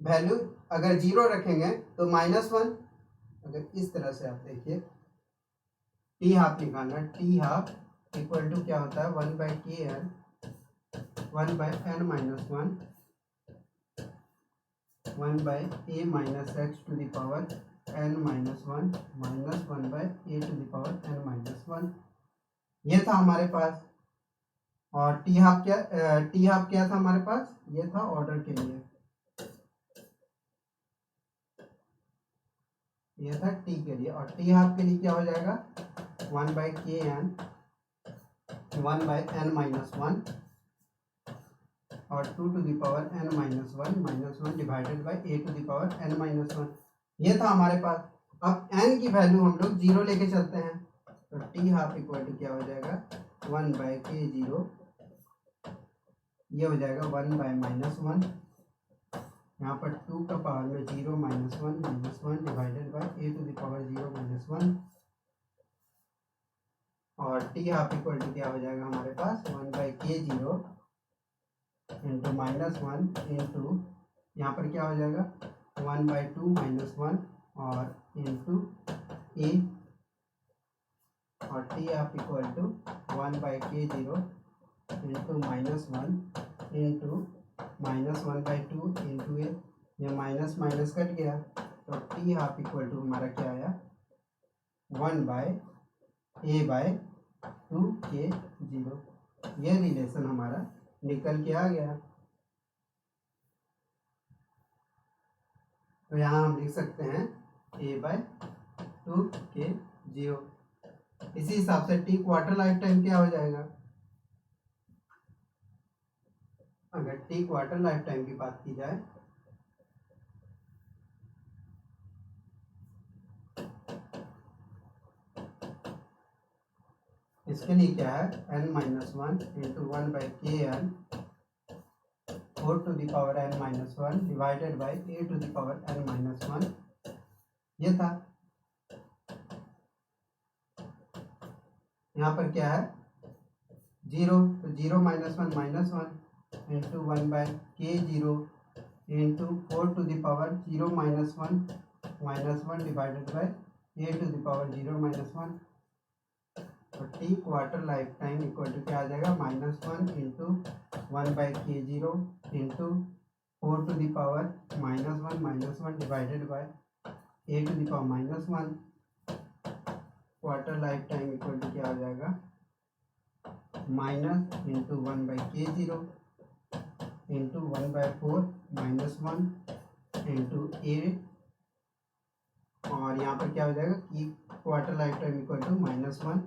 वैल्यू अगर जीरो रखेंगे तो -1, अगर इस तरह से आप देखिए टी हाफ निकालना, टी हाफ इक्वल टू क्या होता है 1/kn 1/n minus 1 1/a minus X to the power n minus 1 minus 1/a to the power n minus 1। ये था हमारे पास। और टी हाफ क्या था हमारे पास, ये था ऑर्डर के लिए, ये था टी के लिए। और टी हाफ के लिए क्या हो जाएगा 1/kn 1/n माइनस 1 और 2 to the power n minus 1 divided by a to the power n minus 1। ये था हमारे पास। अब n की वैल्यू हम लोग जीरो लेके चलते हैं, तो टी हाफ इक्वल टू क्या हो जाएगा 1/k0, ये हो जाएगा 1/-1, यहाँ पर 2 का पावर में 0 -1 divided by a to the power 0 -1। और टी हाफ इक्वल टू क्या हो जाएगा हमारे पास 1/k0 इंटू -1 इंटू यहाँ पर क्या हो जाएगा 1/2 -1 और इंटू a। और T half equal to 1/k0 into -1 into -1/2 into A. ये माइनस माइनस कट गया, तो टी हाफ इक्वल टू हमारा क्या आया 1/a/2k0। ये रिलेशन हमारा निकल के आ गया। तो यहाँ हम लिख सकते हैं a/2k0। इसी हिसाब से टी क्वार्टर लाइफ टाइम क्या हो जाएगा, अगर टी क्वार्टर लाइफ टाइम की बात की जाए इसके लिए क्या है n-1 into 1/kn 4 to the power n-1 divided by a to the power n-1। ये था। यहाँ पर क्या है 0, तो 0 -1 into 1/k0 into 4 to the power 0 -1 divided by a to the power 0 -1। तो T quarter life time equal to क्या आ जाएगा -1 into 1/k0 into 4 to the power -1 divided by a to the power -1। Quarter life time equal to क्या हो जाएगा minus into 1/k0 into 1/4 -1 into a। और यहाँ पर क्या हो जाएगा कि quarter life time equal to -1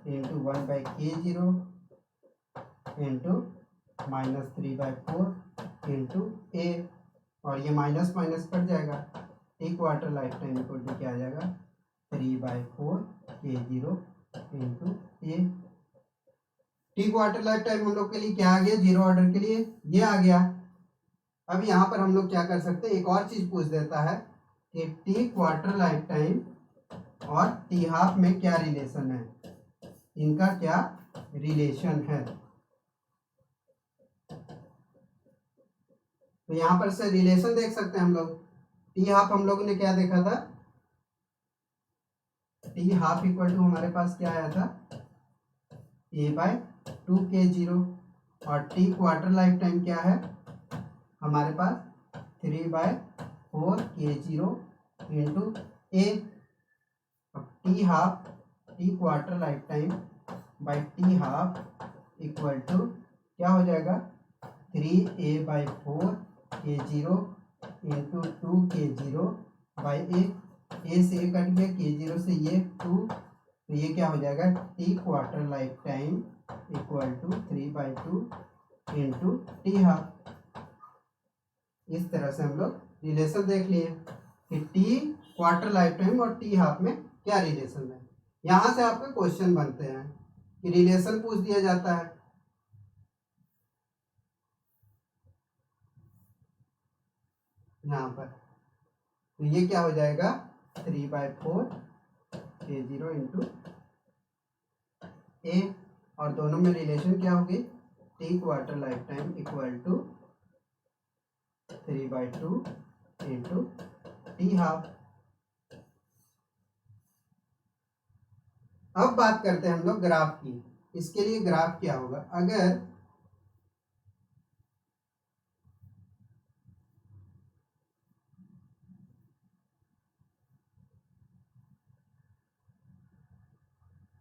into 1/k0 into -3/4 into a। और ये माइनस माइनस कट जाएगा, T quarter life time equal to क्या आ जाएगा 3/4k0 into a। T quarter life time हम लोग के लिए क्या आ गया, जीरो ऑर्डर के लिए ये आ गया। अब यहाँ पर हम लोग क्या कर सकते हैं, एक और चीज पूछ देता है कि टी क्वार्टर लाइफ टाइम और टी हाफ में क्या रिलेशन है, इनका क्या रिलेशन है। तो यहाँ पर से रिलेशन देख सकते हैं हम लोग। टी हाफ हम लोगों ने क्या देखा था, टी हाफ इक्वल टू हमारे पास क्या आया था a/2k0 और टी क्वार्टर लाइफ टाइम क्या है हमारे पास 3/4k0 इंटू a। अब T half T quarter life time by T half equal to क्या हो जाएगा 3a/4k0 into 2k0 by a से a कट गया, k0 से ये 2, तो ये क्या हो जाएगा T quarter life time equal to 3/2 into T half. इस तरह से हम लोग रिलेशन देख लिए कि टी क्वार्टर लाइफ टाइम और टी हाफ में क्या रिलेशन है। यहाँ से आपके क्वेश्चन बनते हैं कि रिलेशन पूछ दिया जाता है। यहाँ पर तो ये क्या हो जाएगा 3/4 k0 इंटू ए, और दोनों में रिलेशन क्या होगी T quarter life time equal to 3/2 into T half. अब बात करते हैं हम लोग ग्राफ की। इसके लिए ग्राफ क्या होगा, अगर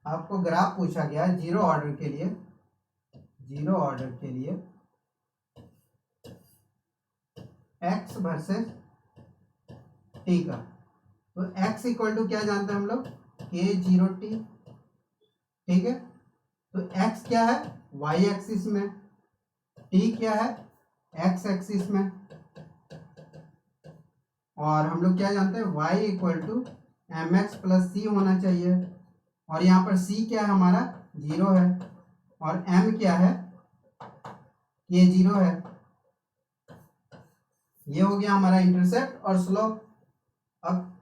आपको ग्राफ पूछा गया है जीरो ऑर्डर के लिए, जीरो ऑर्डर के लिए x वर्सेस t का, तो x इक्वल टू क्या जानते हैं हम लोग k0t, ठीक है। तो x क्या है y एक्सिस में, t क्या है x एक्सिस में, और हम लोग क्या जानते हैं y equal to mx plus c होना चाहिए, और यहाँ पर c क्या है हमारा 0 है, और m क्या है k0 है। ये हो गया हमारा इंटरसेप्ट और स्लोप। अब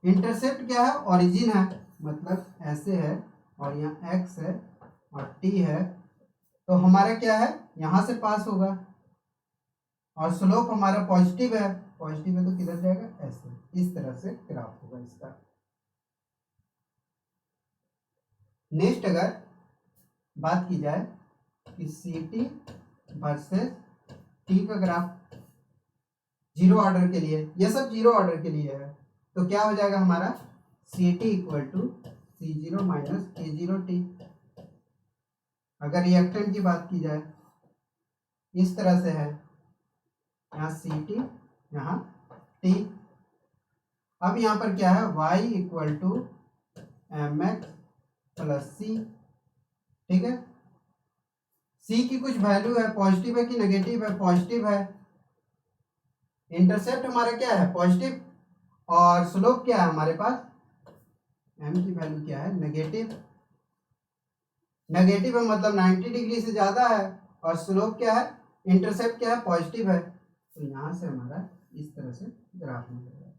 इंटरसेप्ट क्या है ओरिजिन है, मतलब ऐसे है और यहाँ x है और t है, तो हमारा क्या है यहाँ से पास होगा, और स्लोप हमारा पॉजिटिव है, पॉजिटिव है तो किधर जाएगा ऐसे, इस तरह से ग्राफ होगा इसका। नेक्स्ट अगर बात की जाए कि सी टी वर्सेस टी का ग्राफ जीरो ऑर्डर के लिए, ये सब जीरो ऑर्डर के लिए है, तो क्या हो जाएगा हमारा C T equal to C0 minus K0t। अगर रिएक्टेंट की बात की जाए इस तरह से है, यहाँ सी टी यहाँ टी। अब यहाँ पर क्या है y equal to mx plus C, ठीक है। c की कुछ वैल्यू है, पॉजिटिव है कि नेगेटिव है, पॉजिटिव है। इंटरसेप्ट हमारा क्या है पॉजिटिव, और स्लोप क्या है हमारे पास m की वैल्यू क्या है नेगेटिव, नेगेटिव है मतलब 90 डिग्री से ज्यादा है, और स्लोप क्या है इंटरसेप्ट क्या है पॉजिटिव है, तो यहां से हमारा इस तरह से ग्राफ मिलेगा।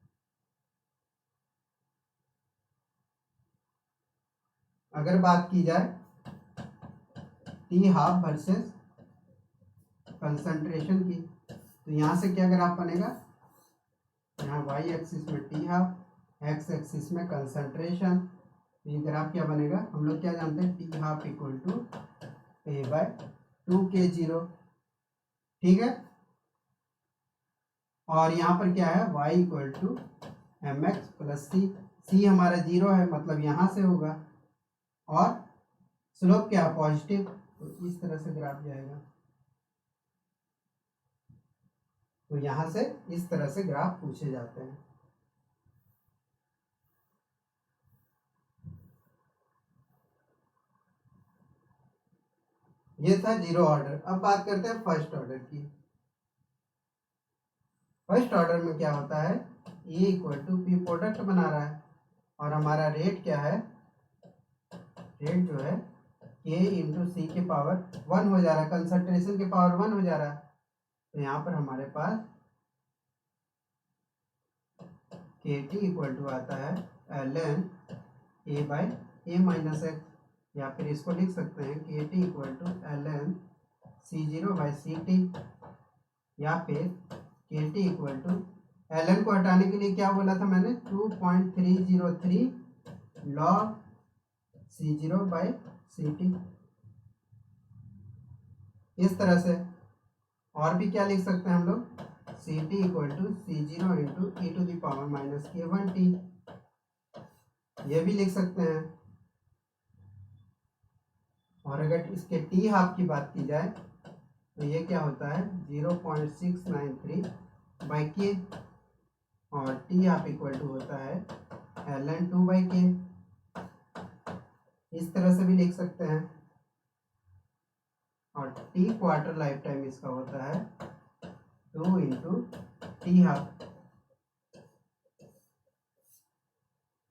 अगर बात की जाए टी हाफ वर्सेस कंसंट्रेशन की, तो यहाँ से क्या ग्राफ बनेगा, यहाँ y एक्सिस में टी हाफ, x एक्सिस में कंसंट्रेशन, तो ये ग्राफ क्या बनेगा, हम लोग क्या जानते हैं T half equal to a/2k0, ठीक है। और यहाँ पर क्या है y equal to mx plus C, C हमारा 0 है मतलब यहाँ से होगा, और स्लोप क्या है पॉजिटिव, तो इस तरह से ग्राफ जाएगा। तो यहाँ से इस तरह से ग्राफ पूछे जाते हैं। ये था जीरो ऑर्डर। अब बात करते हैं फर्स्ट ऑर्डर की। फर्स्ट ऑर्डर में क्या होता है ए इक्वल टू पी प्रोडक्ट बना रहा है, और हमारा रेट क्या है, रेट जो है के इंटू सी के पावर 1 हो जा रहा है, कंसंट्रेशन के पावर 1 हो जा रहा है, तो यहाँ पर हमारे पास के टी इक्वल टू आता है ln a/a-x, या फिर इसको लिख सकते हैं k t equal to ln C0/CT, या फिर के टी इक्वल टू ln को हटाने के लिए क्या बोला था मैंने 2.303 log C0/CT, इस तरह से। और भी क्या लिख सकते हैं हम लोग C T equal to C0 into e⁻−k1t, ये भी लिख सकते हैं। और अगर इसके टी हाफ की बात की जाए तो ये क्या होता है 0.693/k, और टी हाफ इक्वल टू होता है ln 2/k, इस तरह से भी लिख सकते हैं। और टी क्वार्टर लाइफ टाइम इसका होता है 2 इंटू टी हाफ।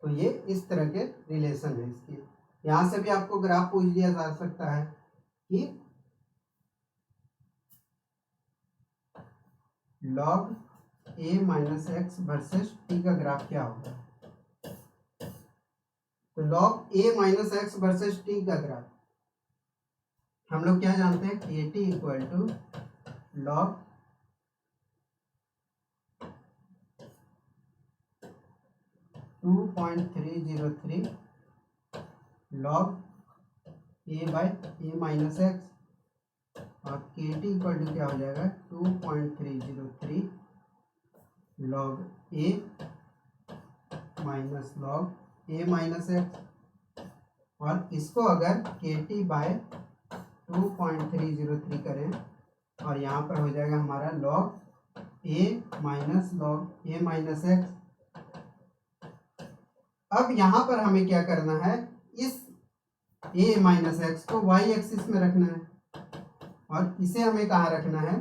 तो ये इस तरह के रिलेशन है इसकी। यहां से भी आपको ग्राफ पूछ दिया जा सकता है कि log a minus x versus t का ग्राफ क्या होगा। तो log a minus x versus t का ग्राफ हम लोग क्या जानते हैं, k t equal to log to 2.303 log a by A minus x, और के टी इक्वल टू क्या हो जाएगा 2.303 log a minus log a minus x. और इसको अगर के टी बाय 2.303 करें और यहाँ पर हो जाएगा हमारा log a minus log a minus x. अब यहाँ पर हमें क्या करना है, इस ए माइनस एक्स को वाई एक्सिस में रखना है और इसे हमें कहाँ रखना है,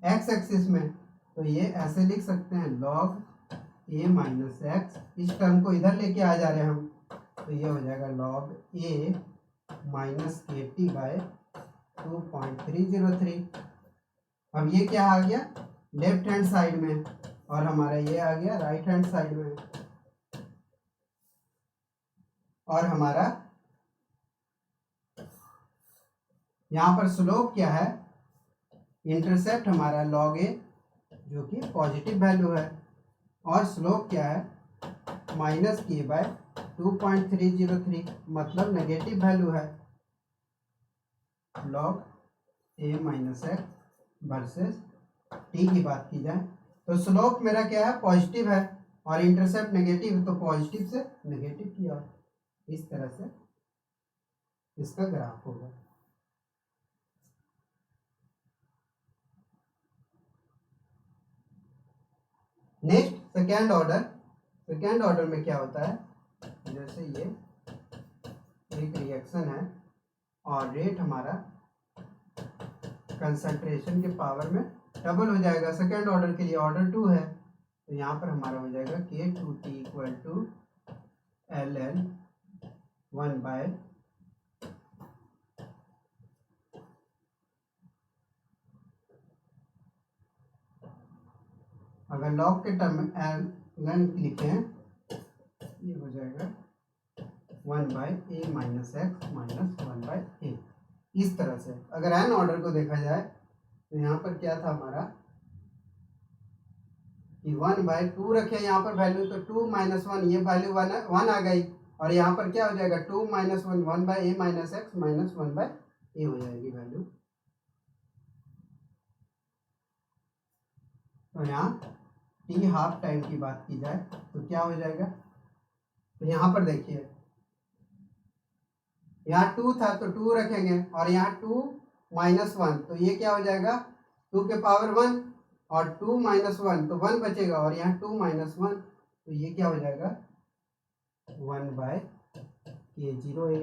एक्स एक्सिस में। तो ये ऐसे लिख सकते हैं लॉग ए माइनस एक्स, इस टर्म को इधर लेके आ जा रहे हैं हम, तो ये हो जाएगा लॉग ए माइनस के टी बाय 2.303। अब ये क्या आ गया लेफ्ट हैंड साइड में और हमारा ये आ गया राइट हैंड साइड में। और हमारा यहाँ पर स्लोप क्या है, इंटरसेप्ट हमारा लॉग ए जो कि पॉजिटिव वैल्यू है, और स्लोप क्या है माइनस के बाय 2.303 मतलब नेगेटिव वैल्यू है। Log a minus x versus T की बात की जाए तो स्लोप मेरा क्या है पॉजिटिव है और इंटरसेप्ट नेगेटिव, तो पॉजिटिव से नेगेटिव की ओर, इस तरह से इसका ग्राफ होगा। नेक्स्ट सेकेंड ऑर्डर में क्या होता है, जैसे ये एक रिएक्शन है और रेट हमारा कंसंट्रेशन के पावर में डबल हो जाएगा। सेकेंड ऑर्डर के लिए ऑर्डर 2 है, तो यहाँ पर हमारा हो जाएगा K2T equal to LN 1 by अगर लॉग के टर्म में LN लिखें ये हो जाएगा 1 by a minus x minus 1 by a. इस तरह से अगर एन ऑर्डर को देखा जाए तो यहाँ पर क्या था हमारा कि 1/2 रखे यहाँ पर वैल्यू, तो 2 माइनस 1 ये वैल्यू 1 आ गई, और यहाँ पर क्या हो जाएगा 2 minus 1 1 by A minus x minus 1 by A हो जाएगी वैल्यू। तो यहाँ टी हाफ टाइम की बात की जाए तो क्या हो जाएगा, तो यहाँ पर देखिए यहाँ 2 था तो 2 रखेंगे और यहाँ 2 माइनस 1 तो ये क्या हो जाएगा 2 के पावर 1 और 2 माइनस 1 तो 1 बचेगा, और यहाँ 2 माइनस 1 तो ये क्या हो जाएगा 1 बाय K0A,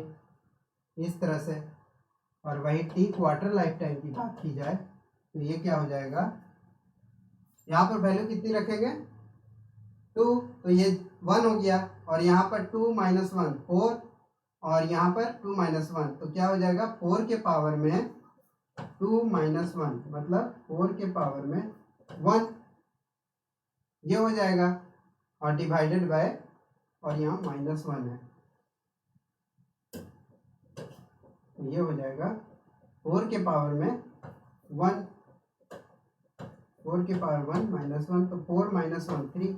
इस तरह से। और वही टी क्वार्टर लाइफ टाइम की बात की जाए तो ये क्या हो जाएगा, यहाँ पर वैल्यू कितनी रखेंगे 2, तो ये 1 हो गया, और यहाँ पर 2 माइनस 1 4 और यहाँ पर 2 माइनस 1 तो क्या हो जाएगा 4 के पावर में 2 माइनस 1 मतलब 4 के पावर में 1 ये हो जाएगा, और डिवाइडेड बाय और यहाँ माइनस 1 है तो ये हो जाएगा 4 के पावर में 1, 4 के पावर 1 माइनस 1 तो 4 माइनस 1 3,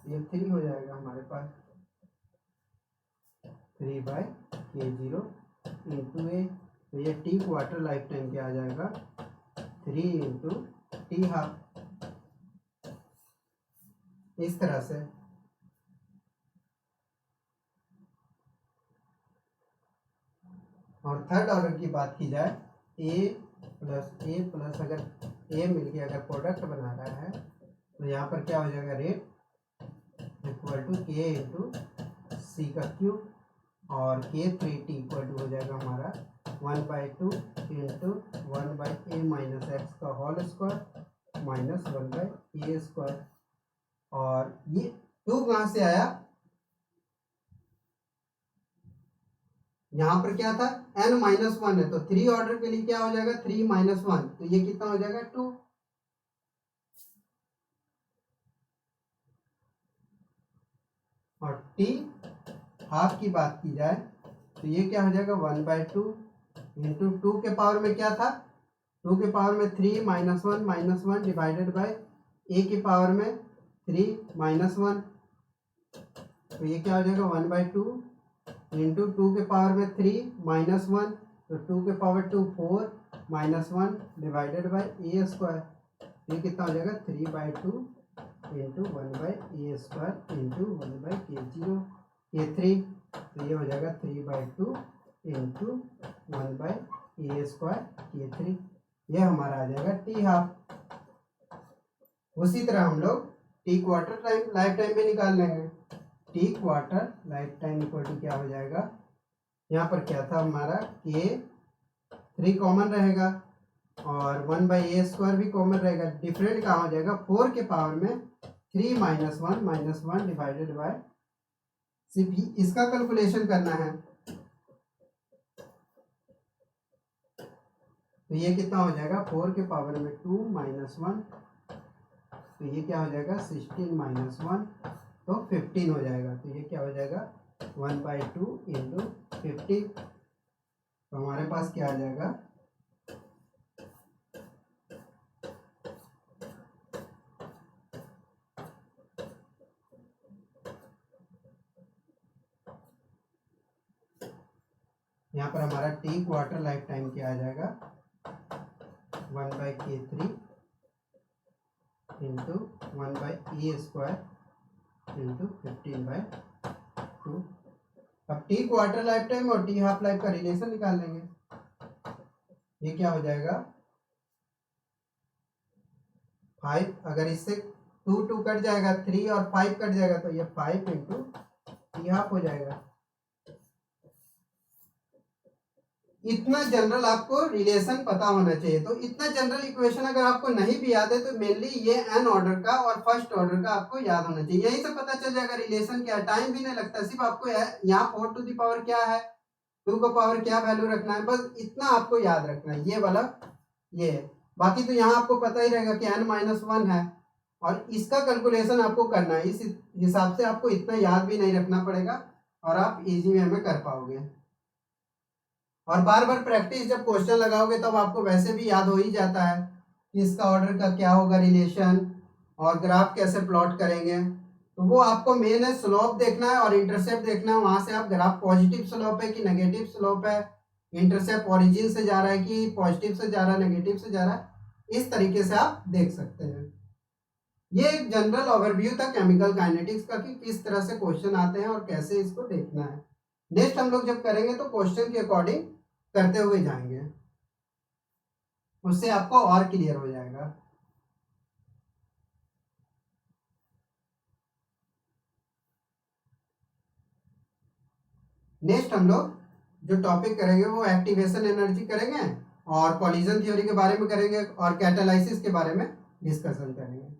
ये 3 हो जाएगा हमारे पास 3 बाय K0 इंटू ए, तो ये टी क्वार्टर लाइफ टाइम क्या आ जाएगा 3 इंटू टी हाफ, इस तरह से। और थर्ड ऑर्डर की बात की जाए ए प्लस अगर ए मिलके अगर प्रोडक्ट बना रहा है तो यहाँ पर क्या हो जाएगा रेट इक्वल टू के इंटू सी का क्यूब, और K3T इक्वल टू हो जाएगा हमारा 1/2 इंटू 1/a माइनस एक्स का होल स्क्वायर माइनस 1/a²। और ये 2 कहाँ से आया, यहाँ पर क्या था n-1 है, तो 3 ऑर्डर के लिए क्या हो जाएगा 3-1, तो ये कितना हो जाएगा 2। और t हाफ की बात की जाए तो ये क्या हो जाएगा 1/2 इंटू 2 के पावर में क्या था, 2 के पावर में 3-1 डिवाइडेड बाय a के पावर में 3-1, तो ये क्या हो जाएगा 1/2 इंटू 2 के पावर में 3-1, तो 2 के पावर 2 4-1 डिवाइडेड बाय a², ये कितना हो जाएगा 3/2 into 1/a² into 1/k0 k3, तो ये हो जाएगा 3/2 इंटू 1/a² k3, ये हमारा आ जाएगा टी हाफ। उसी तरह हम लोग t quarter time life time में निकाल लेंगे। T quarter life time equal to क्या हो जाएगा, यहाँ पर क्या था हमारा k3 कॉमन रहेगा और 1/a² भी कॉमन रहेगा, डिफरेंट कहाँ हो जाएगा 4 के पावर में 3-1 डिवाइडेड बाय, सिर्फ इसका कैलकुलेशन करना है, तो ये कितना हो जाएगा 4 के पावर में 2-1, तो ये क्या हो जाएगा 16-1, तो 15 हो जाएगा, तो ये क्या हो जाएगा 1/2 इंटू 50, तो हमारे पास क्या आ जाएगा यहाँ पर हमारा टी क्वार्टर लाइफ टाइम क्या आ जाएगा 1/k3 इंटू 1/a² इंटू 15/2। अब टी क्वार्टर लाइफ टाइम और टी हाफ लाइफ का रिलेशन निकाल लेंगे, ये क्या हो जाएगा 5, अगर इससे 2 कट जाएगा 3 और 5 कट जाएगा, तो ये 5 इंटू टी हाफ हो जाएगा। इतना जनरल आपको रिलेशन पता होना चाहिए, तो इतना जनरल इक्वेशन अगर आपको नहीं भी याद है तो मेनली ये एन ऑर्डर का और फर्स्ट ऑर्डर का आपको याद होना चाहिए, यहीं से पता चल जाएगा रिलेशन क्या है, टाइम भी नहीं लगता, सिर्फ आपको यहाँ 4 टू द पावर क्या है 2 का पावर क्या वैल्यू रखना है, बस इतना आपको याद रखना है, ये वाला ये है। बाकी तो यहाँ आपको पता ही रहेगा कि n-1 है और इसका कैलकुलेशन आपको करना है, इस हिसाब से आपको इतना याद भी नहीं रखना पड़ेगा और आप इजी वे में कर पाओगे। और बार बार प्रैक्टिस जब क्वेश्चन लगाओगे तब आपको वैसे भी याद हो ही जाता है कि इसका ऑर्डर का क्या होगा रिलेशन और ग्राफ कैसे प्लॉट करेंगे, तो वो आपको मेन है स्लोप देखना है और इंटरसेप्ट देखना है, वहां से आप ग्राफ पॉजिटिव स्लोप है कि नेगेटिव स्लोप है, इंटरसेप्ट ओरिजिन से जा रहा है कि पॉजिटिव से जा रहा है नेगेटिव से जा रहा है, इस तरीके से आप देख सकते हैं। ये एक जनरल ओवरव्यू था केमिकल काइनेटिक्स का कि किस तरह से क्वेश्चन आते हैं और कैसे इसको देखना है। नेक्स्ट हम लोग जब करेंगे तो क्वेश्चन के अकॉर्डिंग करते हुए जाएंगे, उससे आपको और क्लियर हो जाएगा। नेक्स्ट हम लोग जो टॉपिक करेंगे वो एक्टिवेशन एनर्जी करेंगे और कॉलिजन थ्योरी के बारे में करेंगे और कैटालाइसिस के बारे में डिस्कशन करेंगे।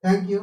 Thank you.